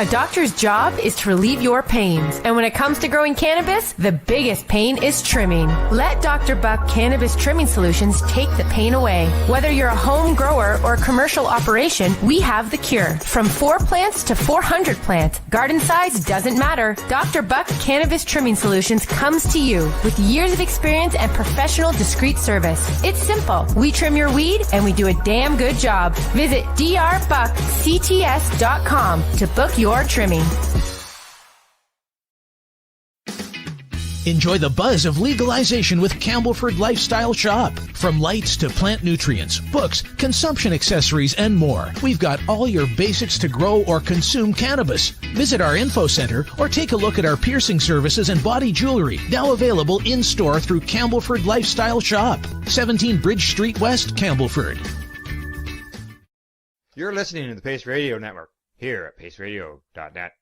A doctor's job is to relieve your pains. And when it comes to growing cannabis, the biggest pain is trimming. Let Dr. Buck Cannabis Trimming Solutions take the pain away. Whether you're a home grower or a commercial operation, we have the cure. From 4 plants to 400 plants, garden size doesn't matter. Dr. Buck Cannabis Trimming Solutions comes to you with years of experience and professional discreet service. It's simple. We trim your weed and we do a damn good job. Visit drbuckcts.com to book your trimming. Enjoy the buzz of legalization with Campbellford Lifestyle Shop. From lights to plant nutrients, books, consumption accessories, and more. We've got all your basics to grow or consume cannabis. Visit our info center or take a look at our piercing services and body jewelry, now available in-store through Campbellford Lifestyle Shop, 17 Bridge Street West, Campbellford. You're listening to the Pace Radio Network here at paceradio.net.